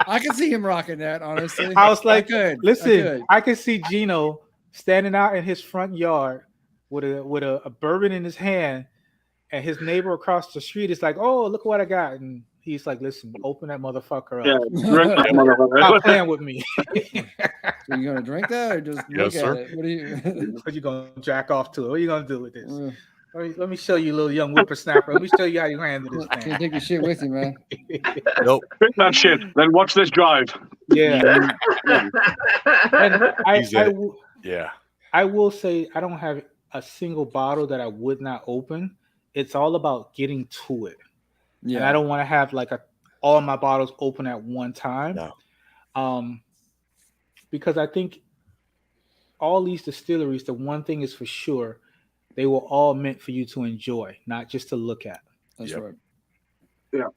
I can see him rocking that, honestly. I was like, listen, I could see Gino standing out in his front yard with a bourbon in his hand, and his neighbor across the street is like, "Oh, look what I got," and he's like, "Listen, open that motherfucker up. Yeah, drink that motherfucker. Stop playing with me." Are you gonna drink that or just look at it? What are you? What you gonna jack off to it? What are you gonna do with this? Let me show you, little young whippersnapper. Let me show you how you handle this thing. Can't take your shit with you, man. Nope. Drink that shit. Then watch this drive. Yeah. And I will say I don't have a single bottle that I would not open. It's all about getting to it. Yeah. And I don't want to have like all my bottles open at one time. No. Because I think all these distilleries, the one thing is for sure, they were all meant for you to enjoy, not just to look at. That's right. Yeah.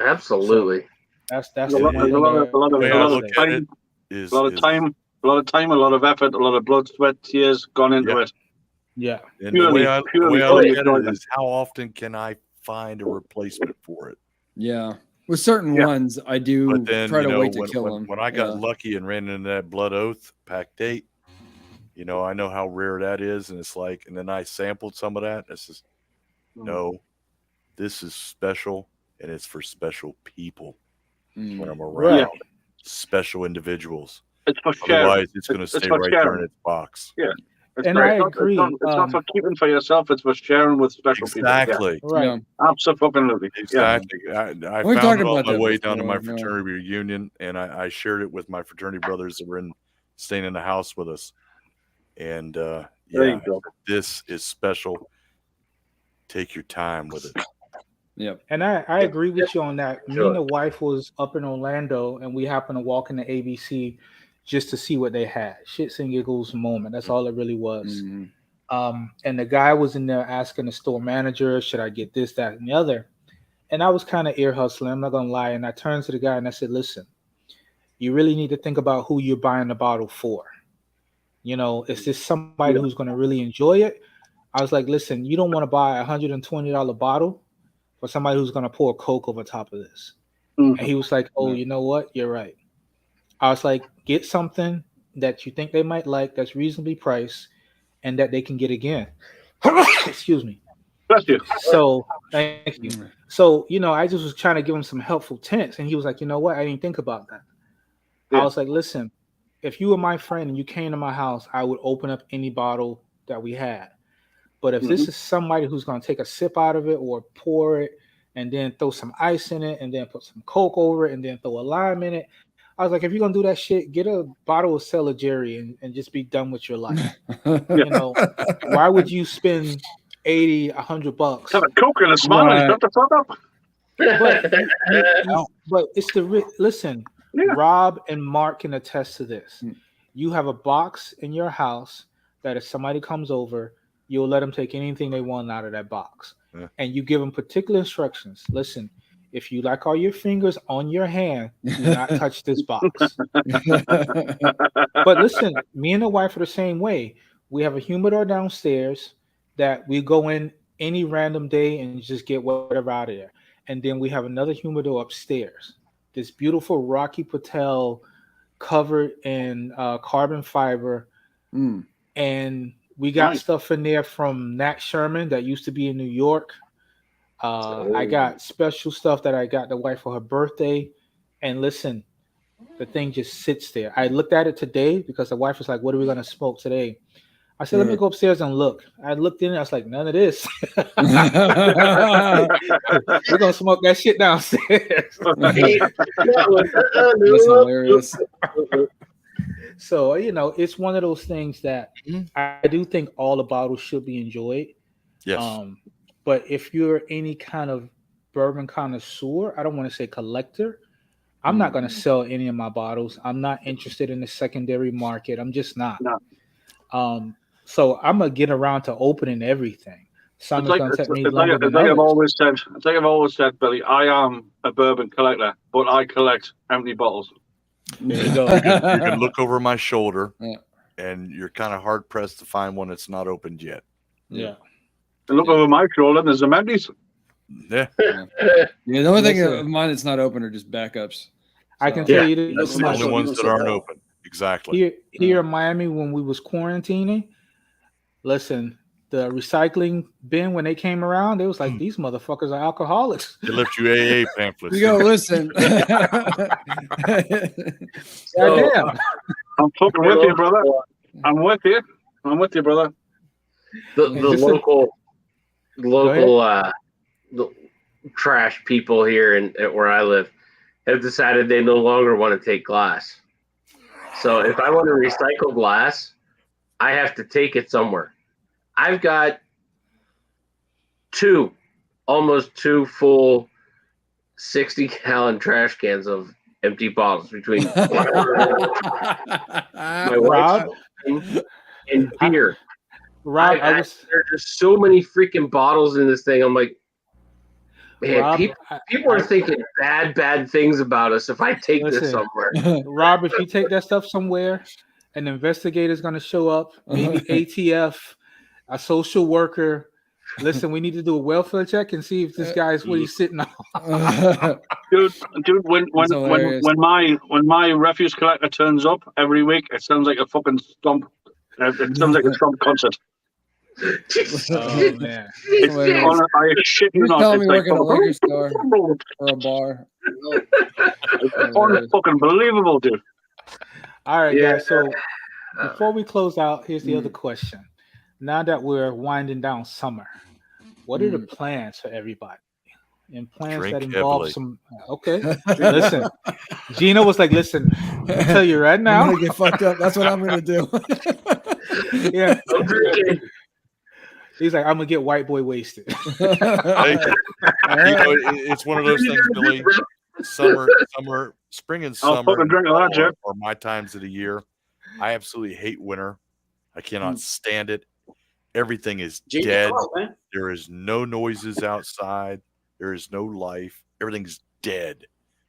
Absolutely. So that's a lot of time, a lot of effort, a lot of blood, sweat, tears gone into it. Yeah. And the way I look at it is, how often can I find a replacement for it? Yeah. With certain ones, I do try to wait to kill them. When I got lucky and ran into that Blood Oath Pack Date, I know how rare that is, and it's like, and then I sampled some of that. This is this is special, and it's for special people when I'm around special individuals. It's for sharing. Otherwise, it's going to stay right there in its box. Yeah, and I agree. It's not for keeping for yourself. It's for sharing with special people. Exactly. Yeah. Right. Absolutely. Exactly. I found it on my way down to my fraternity reunion, and I shared it with my fraternity brothers that were staying in the house with us. And this is special. Take your time with it. Yep. And I agree with you on that. Me and the wife was up in Orlando, and we happened to walk in the ABC just to see what they had. Shits and giggles moment. That's all it really was. Mm-hmm. And the guy was in there asking the store manager, should I get this, that, and the other? And I was kind of ear hustling. I'm not going to lie. And I turned to the guy and I said, listen, you really need to think about who you're buying the bottle for. Is this somebody who's going to really enjoy it? I was like, listen, you don't want to buy a $120 bottle for somebody who's going to pour Coke over top of this. Mm-hmm. And he was like, oh, you know what? You're right. I was like, get something that you think they might like that's reasonably priced and that they can get again. Excuse me. Bless you. So thank you. So, I just was trying to give him some helpful tips, and he was like, you know what? I didn't think about that. Yeah. I was like, listen, if you were my friend and you came to my house, I would open up any bottle that we had. But if this is somebody who's going to take a sip out of it or pour it and then throw some ice in it and then put some Coke over it and then throw a lime in it, I was like, if you're going to do that shit, get a bottle of Cellar Jerry and just be done with your life. Why would you spend $80, $100? Have a Coke and a smile and shut the fuck up. But it's listen. Yeah. Rob and Mark can attest to this. You have a box in your house that if somebody comes over, you'll let them take anything they want out of that box. Yeah. And you give them particular instructions. Listen, if you like all your fingers on your hand, do not touch this box. But listen, me and the wife are the same way. We have a humidor downstairs that we go in any random day and just get whatever out of there. And then we have another humidor upstairs. This beautiful Rocky Patel covered in carbon fiber. And we got stuff in there from Nat Sherman that used to be in New York. I got special stuff that I got the wife for her birthday. And listen, the thing just sits there. I looked at it today because the wife was like, what are we going to smoke today? I said, let me go upstairs and look. I looked in and I was like, none of this. We're going to smoke that shit downstairs. That's hilarious. So, it's one of those things that I do think all the bottles should be enjoyed. Yes. But if you're any kind of bourbon connoisseur, I don't want to say collector, I'm not going to sell any of my bottles. I'm not interested in the secondary market. I'm just not. No. So I'm gonna get around to opening everything. Some is gonna take me longer than others. I've always said, Billy, I am a bourbon collector, but I collect empty bottles. There you go. You can look over my shoulder, and you're kind of hard pressed to find one that's not opened yet. Yeah. And look over my shoulder, and there's some empties. Yeah. The only thing of mine that's not open are just backups. So. I can tell you that's the only ones that aren't open. Exactly. Here in Miami, when we was quarantining, listen, the recycling bin, when they came around, they was like, these motherfuckers are alcoholics. They left you AA pamphlets. You go, listen. Goddamn. I'm fucking with you, brother. I'm with you, brother. The local the trash people here at where I live have decided they no longer want to take glass. So if I want to recycle glass, I have to take it somewhere. I've got almost two full 60-gallon trash cans of empty bottles between my wife and beer. Rob, there's just so many freaking bottles in this thing. I'm like, man, Rob, people are thinking bad things about us if I take this somewhere. Rob, if you take that stuff somewhere, an investigator is going to show up, maybe ATF, a social worker. Listen, we need to do a welfare check and see if this guy is what he's sitting on. Dude, when my refuse collector turns up every week, it sounds like a fucking stomp. It sounds like a stomp concert. Oh man! I shit you not. Telling me working at a liquor store or a bar. It's fucking believable, dude. All right, guys. So before we close out, here's the other question. Now that we're winding down summer, what are the plans for everybody? And plans that involve some. Okay, listen. Gino was like, "Listen, I'll tell you right now, I'm gonna get fucked up. That's what I'm gonna do." Yeah. He's like, I'm gonna get white boy wasted. It's one of those things, Billy. Spring and summer are my times of the year. I absolutely hate winter. I cannot stand it. Everything is dead. There is no noises outside. There is no life. Everything's dead.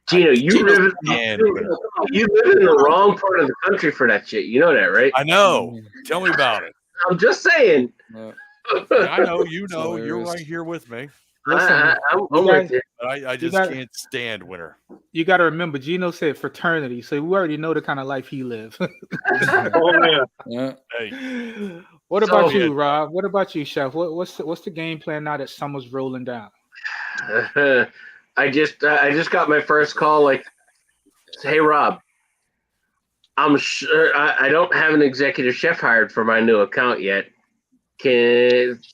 Gino, you live in the wrong part of the country for that shit. You know that, right? I know. Tell me about it. I'm just saying. I know. You know. You're right here with me. Listen, I just can't stand winter. You got to remember, Gino said fraternity, so we already know the kind of life he lives. Oh yeah. Hey. What about you, Rob? What about you, Chef? What's the game plan now that summer's rolling down? I just got my first call. Like, hey, Rob, I'm sure I don't have an executive chef hired for my new account yet.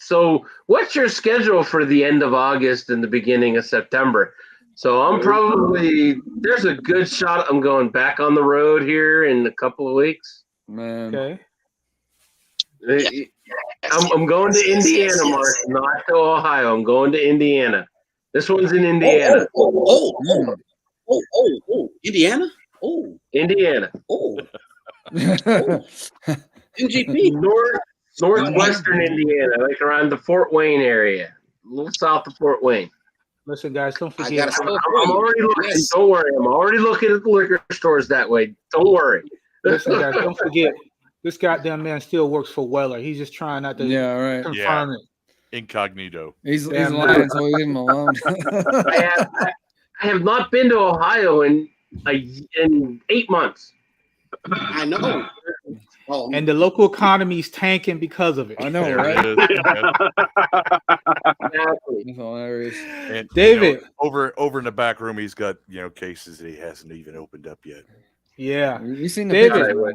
So what's your schedule for the end of August and the beginning of September? So there's a good shot I'm going back on the road here in a couple of weeks. Man. Okay. I'm going to Indiana, Mark, not to Ohio. I'm going to Indiana. This one's in Indiana. Indiana? Oh. Indiana. Oh. MGP. Northwestern Indiana, like around the Fort Wayne area. A little south of Fort Wayne. Listen, guys, don't forget. I'm already looking. Yes. Don't worry. I'm already looking at the liquor stores that way. Don't worry. Listen, guys, don't forget. This goddamn man still works for Weller. He's just trying not to confirm it. Incognito. He's lying, so leave him alone. I have not been to Ohio in 8 months. I know. Oh, and the local economy is tanking because of it. I know, right? Exactly. Hilarious. And, David, over in the back room, he's got cases that he hasn't even opened up yet. Yeah, you seen the David? pictures,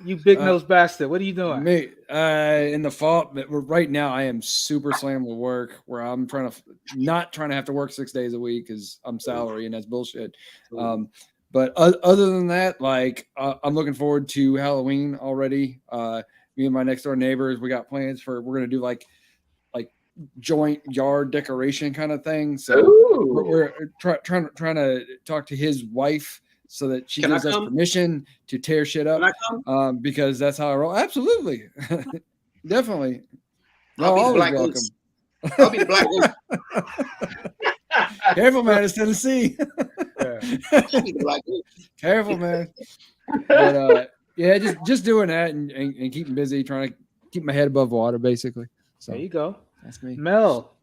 You big nosed bastard. What are you doing? Me, in the fall, right now I am super slammed with work where I'm not trying to have to work 6 days a week because I'm salary and that's bullshit. But other than that, like I'm looking forward to Halloween already. Me and my next door neighbors, we got plans we're gonna do like joint yard decoration kind of thing. So we're trying to talk to his wife so that she gives us permission to tear shit up, because that's how I roll. Absolutely. Definitely. I'll be welcome. I'll be the black goose. Careful, man. It's Tennessee. I'll be the black goose. Careful, man. But yeah, just doing that and keeping busy, trying to keep my head above water, basically. So there you go. That's me. Mel,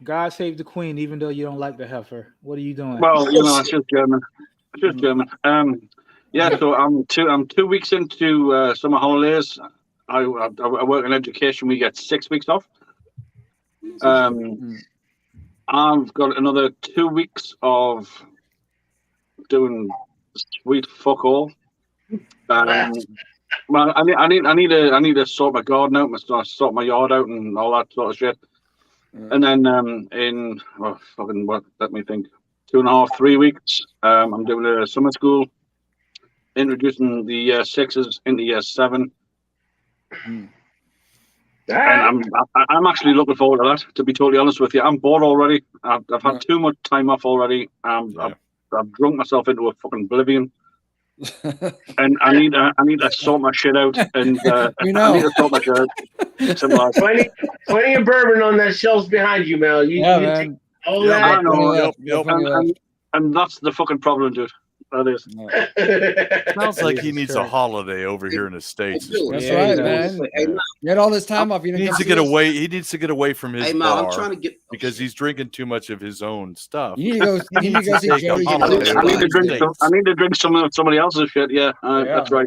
God save the queen, even though you don't like the heifer. What are you doing? Well, it's just German. Just German. So I'm 2 weeks into summer holidays. I work in education. We get 6 weeks off. I've got another 2 weeks of doing sweet fuck all. Well, I need to sort my garden out, sort my yard out, and all that sort of shit. And then let me think. 2.5, 3 weeks. I'm doing a summer school, introducing the year 6s into year 7. And I'm actually looking forward to that. To be totally honest with you, I'm bored already. I've had too much time off already. I've drunk myself into a fucking oblivion. And I need to sort my shit out. And I need to sort my shit out. Plenty of bourbon on that shelves behind you, Mel. Man. I know. And that's the fucking problem, dude. That is. Sounds like he needs a holiday over here in the States. That's right, man. You had all this time off. He needs to get away. He needs to get away from his bar. I'm trying to get because he's drinking too much of his own stuff. You need to go see Joey. I need to drink somebody else's shit. Yeah, that's right.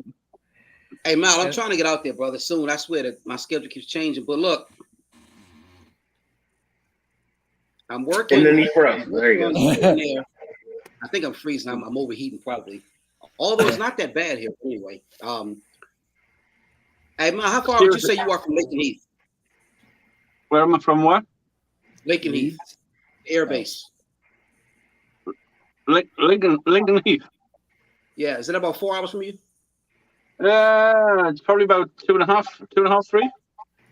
Hey, Mal, I'm trying to get out there, brother. Soon. I swear that my schedule keeps changing. But look, I'm working. Underneath rough. There you go. I think I'm freezing. I'm overheating probably. Although it's not that bad here anyway. Hey, Mal, how far would you say you are from Lake and Heath? Where am I from? What? Lake and Heath, Air Base. Lincoln Heath. Yeah, is it about 4 hours from you? It's probably about 2.5, 3.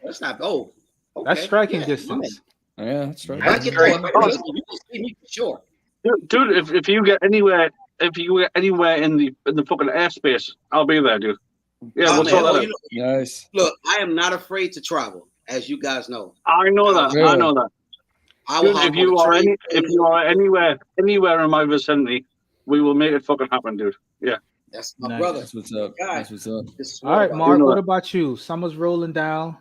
That's not. Oh, okay. That's striking distance. Yeah, that's right. I get that. You can see me for sure. Dude, if you get anywhere in the fucking airspace, I'll be there, dude. Yeah, we'll sort that out. Nice. Look, I am not afraid to travel, as you guys know. I know that. Really? I know that. Dude, if you are anywhere in my vicinity, we will make it fucking happen, dude. Yeah. That's my brother. That's what's up. That's what's up. All right, Mark. What about you? Summer's rolling down.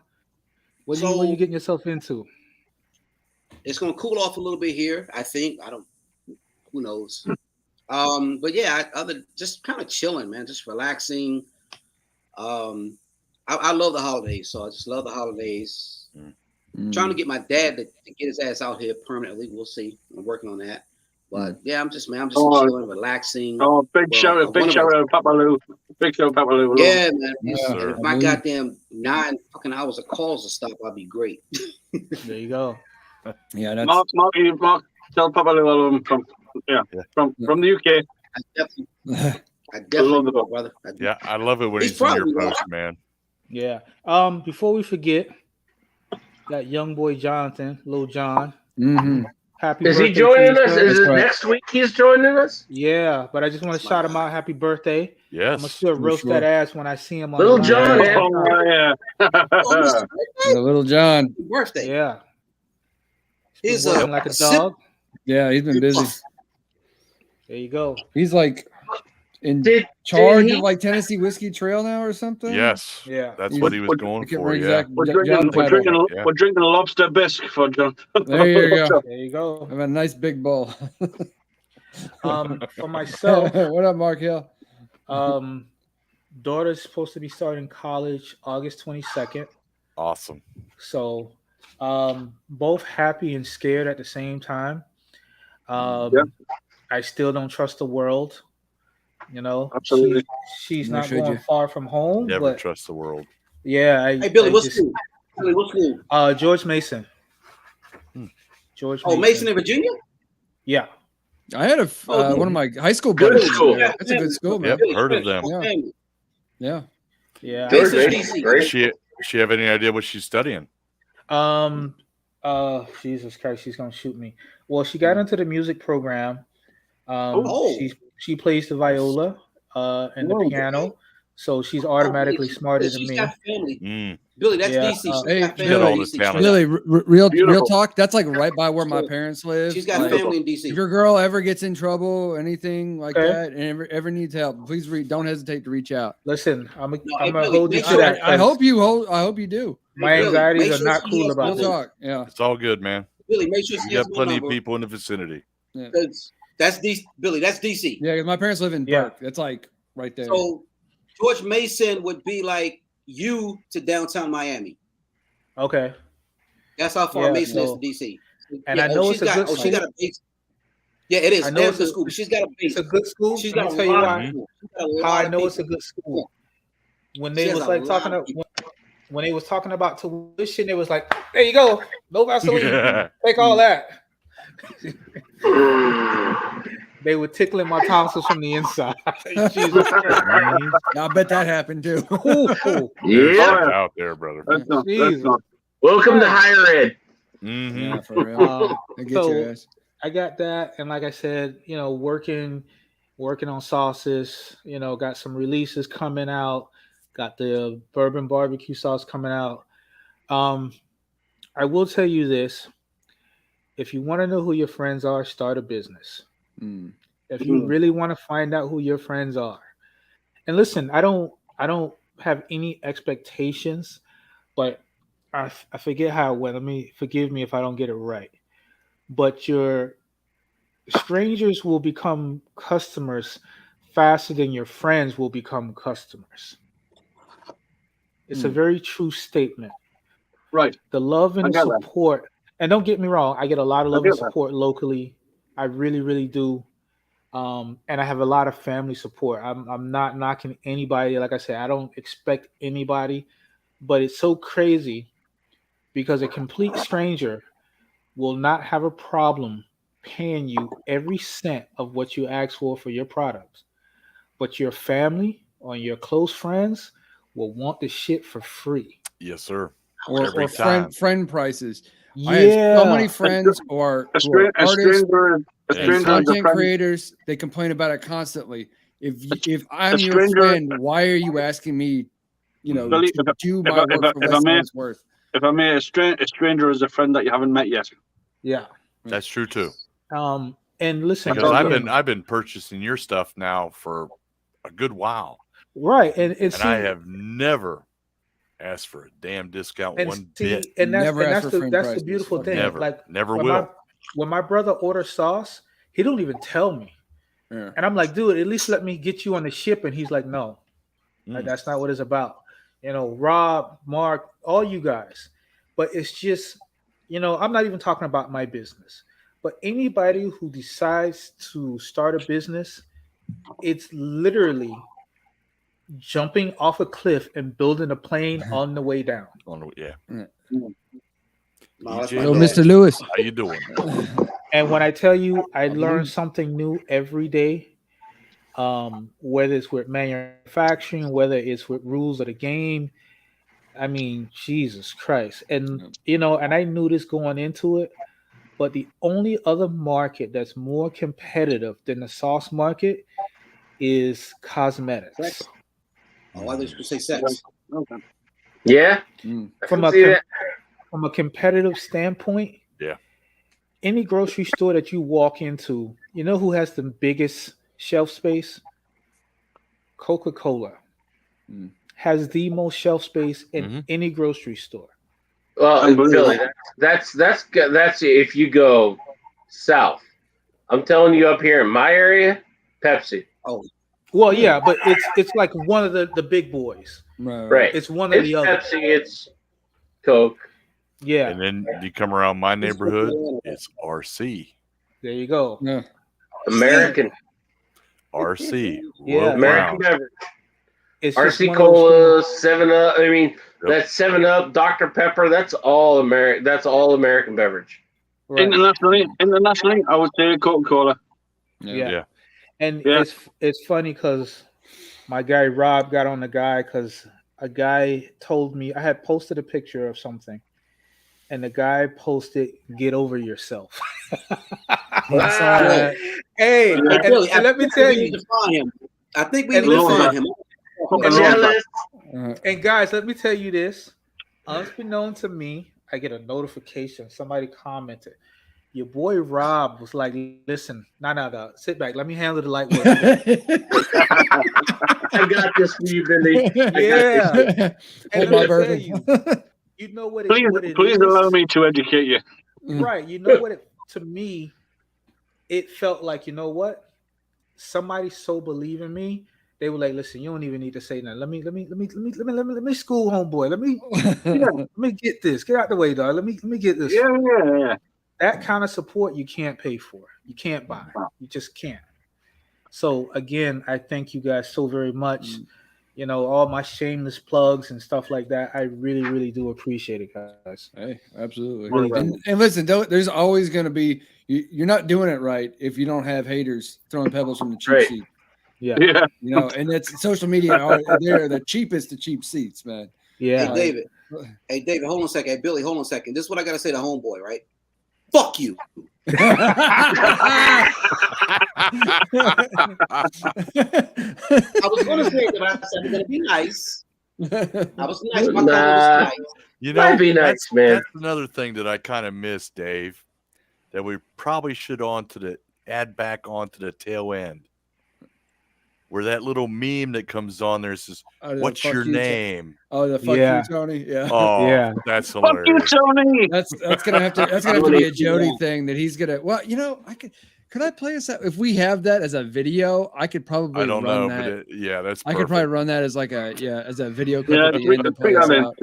What are you getting yourself into? It's gonna cool off a little bit here. I think. Who knows? But yeah, just kind of chilling, man. Just relaxing. I love the holidays, so I just love the holidays. Mm. Trying to get my dad to get his ass out here permanently. We'll see. I'm working on that. But yeah, I'm just chilling, relaxing. Big shout out, Papa Lou. Big shout out, Papa Lou. Yeah, man. Yeah, And if my goddamn 9 fucking hours of calls to stop, I'd be great. There you go. Yeah, that's Mark, tell Papa Lou I love him from the UK. I definitely will, brother. Yeah, I love it when he's in your post, man. Yeah. Before we forget, that young boy Jonathan, Lil John. Mm-hmm. Happy Is birthday he joining us? Is it next week he's joining us? Yeah, but I just want to shout him out. Happy birthday. Yes. I'm going to still roast that ass when I see him on Little the John. The Little John. Birthday. Yeah. He's working like a dog. Yeah, he's been busy. There you go. He's like in charge of like Tennessee Whiskey Trail now or something. Yes. Yeah. That's what he was going for. Yeah. We're drinking lobster bisque for John. There you go. There you go. I've got a nice big bowl. For myself. What up, Mark Hill? Daughter's supposed to be starting college August 22nd. Awesome. So both happy and scared at the same time. I still don't trust the world. You know, absolutely. She's not going far from home. Never trust the world. Yeah. Hey, Billy, what's school? Billy, what's school? George Mason. George. Oh, Mason in Virginia? Yeah. I had one of my high school good buddies. school. That's a good school, man. Yep, heard of them. Yeah. Yeah. Does she have any idea what she's studying? Jesus Christ, she's gonna shoot me. Well, she got into the music program. She plays the viola and the piano, so she's automatically smarter than me. Got family. Billy, that's DC. Billy, real talk. That's like right by where my parents live. She's got family in DC. If your girl ever gets in trouble, anything like that, and ever needs help, please don't hesitate to reach out. Listen, I'm gonna hold you to that. I hope you do. My anxieties are not cool about this. Yeah, it's all good, man. Billy, make sure you got plenty of people in the vicinity. Yeah. That's DC. Billy, that's DC. Yeah, because my parents live in Burke. That's like right there. So George Mason would be like you to downtown Miami. Okay. That's how far Mason is to DC. And I know it's a good school. She got a base. Yeah, it is. I know it's a good school. She's got a base. It's a good school. She's got a lot of people. How I know it's a good school. When they was like talking about when they was talking about tuition, it was like, there you go. No Vaseline. Take all that. They were tickling my tonsils from the inside. I bet that happened too. Yeah, out there, brother. Welcome to higher ed. Mm-hmm. Yeah, for real. I got that, and like I said, working on sauces. Got some releases coming out. Got the bourbon barbecue sauce coming out. I will tell you this. If you want to know who your friends are, start a business. If you really want to find out who your friends are. And listen, I don't have any expectations, but I forget how it went. Forgive me if I don't get it right. But your strangers will become customers faster than your friends will become customers. It's a very true statement. Right. The love and support. And don't get me wrong, I get a lot of love and support locally. I really, really do. And I have a lot of family support. I'm not knocking anybody. Like I said, I don't expect anybody. But it's so crazy because a complete stranger will not have a problem paying you every cent of what you ask for your products. But your family or your close friends will want the shit for free. Yes, sir. Or friend prices. Yeah. I have so many friends who are artists and content creators. They complain about it constantly. If I'm your friend, why are you asking me, to do my work for less than it's worth? If I may, a stranger is a friend that you haven't met yet. Yeah, that's true too. And listen, because I've been purchasing your stuff now for a good while, right? And I have never asked for a damn discount one bit. And that's the beautiful thing. Never will. When my brother orders sauce, he don't even tell me. And I'm like, dude, at least let me get you on the ship. And he's like, no, like, that's not what it's about. Rob, Mark, all you guys. But it's just, I'm not even talking about my business. But anybody who decides to start a business, it's literally jumping off a cliff and building a plane on the way down. Yeah. Hello, Mr. Lewis. How you doing? And when I tell you, I learn something new every day. Whether it's with manufacturing, whether it's with rules of the game. I mean, Jesus Christ. And, and I knew this going into it, but the only other market that's more competitive than the sauce market is cosmetics. Sex. Oh, I was going to say sex. Okay. Yeah. From a competitive standpoint, any grocery store that you walk into, who has the biggest shelf space? Coca-Cola has the most shelf space in any grocery store. Well, Billy, that's if you go south. I'm telling you, up here in my area, Pepsi. Oh, well, yeah, but it's like one of the big boys. Right. It's one of the other. Pepsi. It's Coke. Yeah. And then you come around my neighborhood, it's RC. There you go. Yeah. American. RC. Yeah. American beverage. It's RC Cola, 7-Up. I mean, that's 7-Up, Dr. Pepper. That's all American. That's all American beverage. Right. Internationally, I would say Coca-Cola. Yeah. And it's funny because my guy Rob got on the guy because a guy told me I had posted a picture of something, and the guy posted, "Get over yourself." Hey, and let me tell you, I think we need to find him. And guys, let me tell you this. Unbeknown to me, I get a notification. Somebody commented. Your boy Rob was like, listen, no, sit back. Let me handle the light work. I got this for you, Billy. Yeah. And let me tell you, you know what it please is? Allow me to educate you. Right. You know what to me, it felt like, you know what? Somebody so believe in me. They were like, listen, you don't even need to say nothing. Let me school homeboy. Let me get this. Get out the way, dog. Let me get this. Yeah. That kind of support you can't pay for. You can't buy. You just can't. So again, I thank you guys so very much. All my shameless plugs and stuff like that. I really, really do appreciate it, guys. Hey, absolutely. Really and listen, there's always going to be. You're not doing it right if you don't have haters throwing pebbles from the cheap seat. Yeah. And it's social media. They're the cheapest of cheap seats, man. Yeah. Hey, David, hold on a second. Hey, Billy, hold on a second. This is what I got to say to homeboy, right? Fuck you. I was going to say that I said I'm going to be nice. I was nice. My was nice. That'd be nice, man. That's another thing that I kind of miss, Dave, that we probably should add back onto the tail end. Where that little meme that comes on there says, "What's your name?" The fuck you, Tony. Yeah. Oh, yeah. That's hilarious. Fuck you, Tony. That's gonna have to be a Jody thing that he's gonna. Well, could I play us that if we have that as a video? I could probably. I don't run know, that. but that's. I could probably run that as as a video clip Yeah, at the end to play us out.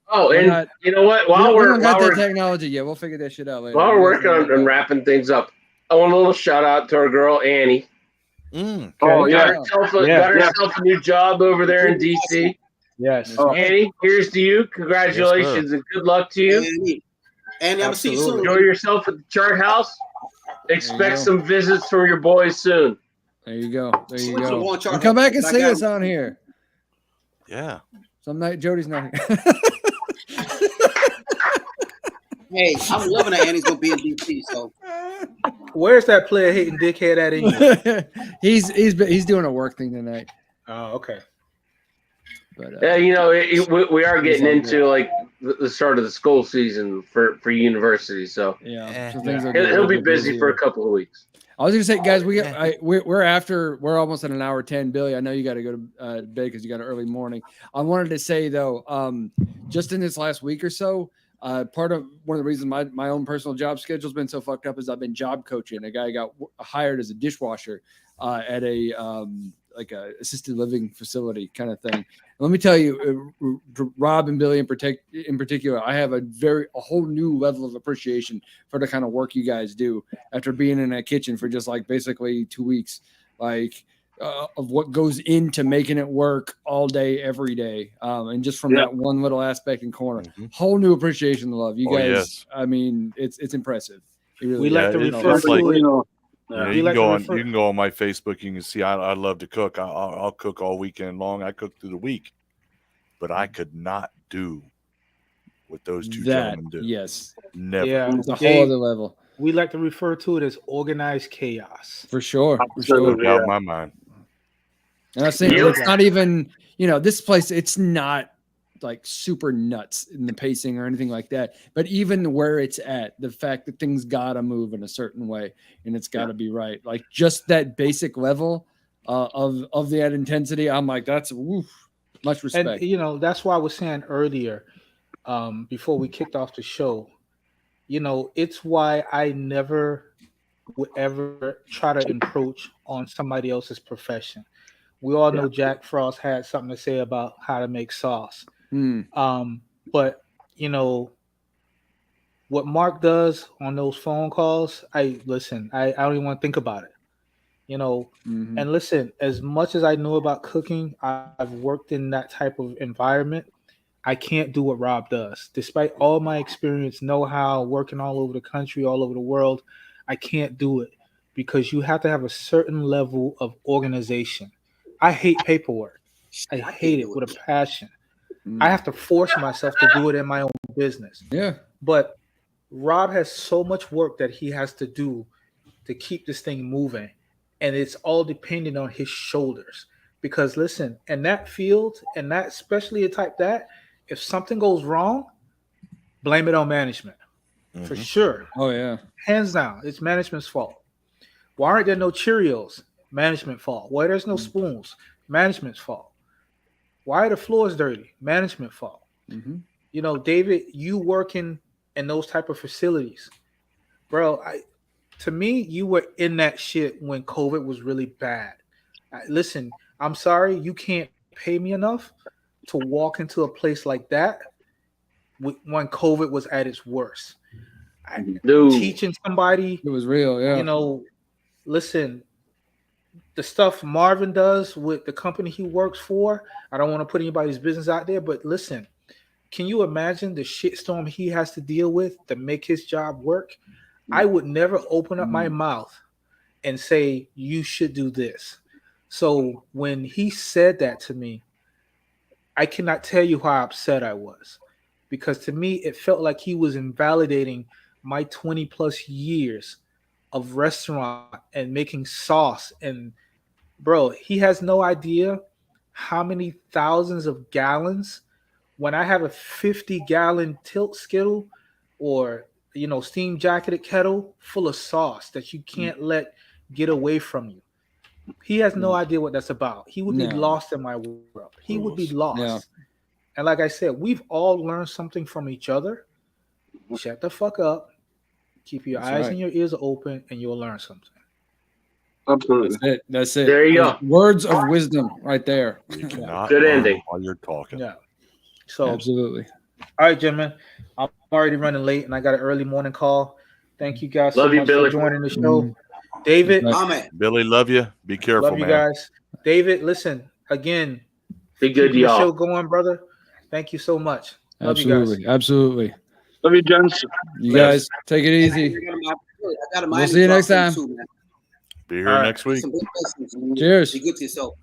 Oh, and you know what? We don't got that technology yet. We'll figure that shit out later. While we're working on wrapping things up, I want a little shout out to our girl Annie. Okay. Got herself a new job over there in DC. Yes. Annie, here's to you. Congratulations and good luck to you. Annie, I'm gonna see you soon. Enjoy yourself at the chart house. Expect some visits from your boys soon. There you go. And Come come back and see us on here. Yeah. Some night Jody's not here. Hey, I'm loving that Annie's gonna be in DC. So where's that player hating dickhead at in you? he's doing a work thing tonight. Oh, okay. But we are getting into like the start of the school season for university, so he'll be busy for a couple of weeks. I was gonna say, guys, we're almost at an hour 10. Billy, I know you got to go to bed because you got an early morning. I wanted to say though, just in this last week or so. One of the reasons my own personal job schedule has been so fucked up is I've been job coaching. A guy got hired as a dishwasher at a a assisted living facility kind of thing. And let me tell you, Rob and Billy in particular, I have a whole new level of appreciation for the kind of work you guys do after being in that kitchen for just like basically 2 weeks, like of what goes into making it work all day, every day. And just from that one little aspect and corner, whole new appreciation to love you guys. Yes. I mean, it's impressive. Really we like to refer to it. You can go on my Facebook. You can see I love to cook. I'll cook all weekend long. I cook through the week, but I could not do what those two gentlemen do. Yes, never. Yeah, it's a whole other level. We like to refer to it as organized chaos. For sure. No doubt in my mind. And I think it's not even, this place, it's not like super nuts in the pacing or anything like that. But even where it's at, the fact that things got to move in a certain way and it's got to be right. Like just that basic level of that intensity, I'm like, that's much respect. And, that's why I was saying earlier, before we kicked off the show, it's why I never would ever try to encroach on somebody else's profession. We all know Jack Frost had something to say about how to make sauce. But what Mark does on those phone calls, I don't even want to think about it. And listen, as much as I know about cooking, I've worked in that type of environment. I can't do what Rob does. Despite all my experience, know-how, working all over the country, all over the world, I can't do it because you have to have a certain level of organization. I hate paperwork. I hate it with a passion. I have to force myself to do it in my own business. Yeah. But Rob has so much work that he has to do to keep this thing moving. And it's all dependent on his shoulders. Because listen, in that field, and that especially a type that, if something goes wrong, blame it on management. For sure. Oh, yeah. Hands down, it's management's fault. Why aren't there no Cheerios? Management fault. Why there's no spoons? Management's fault. Why are the floors dirty? Management fault. David, you working in those type of facilities, bro. To me, you were in that shit when COVID was really bad. Listen, I'm sorry, you can't pay me enough to walk into a place like that when COVID was at its worst. Teaching somebody, it was real. Yeah, listen. The stuff Marvin does with the company he works for, I don't want to put anybody's business out there, but listen, can you imagine the shitstorm he has to deal with to make his job work? I would never open up my mouth and say, you should do this. So when he said that to me, I cannot tell you how upset I was, because to me, it felt like he was invalidating my 20 plus years of restaurant and making sauce. And bro, he has no idea how many thousands of gallons. When I have a 50-gallon tilt skittle or steam jacketed kettle full of sauce that you can't let get away from you, he has no idea what that's about. He would be lost in my world. He would be lost. Yeah. And like I said, we've all learned something from each other. Shut the fuck up. Keep your eyes and your ears open, and you'll learn something. Absolutely. That's it. There you go. Words of wisdom right there. Good ending. While you're talking. Yeah. So absolutely. All right, gentlemen. I'm already running late, and I got an early morning call. Thank you guys so much for joining the show. David. Billy, love you. Be careful, man. Love you guys. David, listen, again. Be good, y'all. Show going, brother. Thank you so much. Love absolutely. You guys. Absolutely. Love you, gents. You guys take it easy. We'll see you next time. Be here next week. Cheers. Be good to yourself.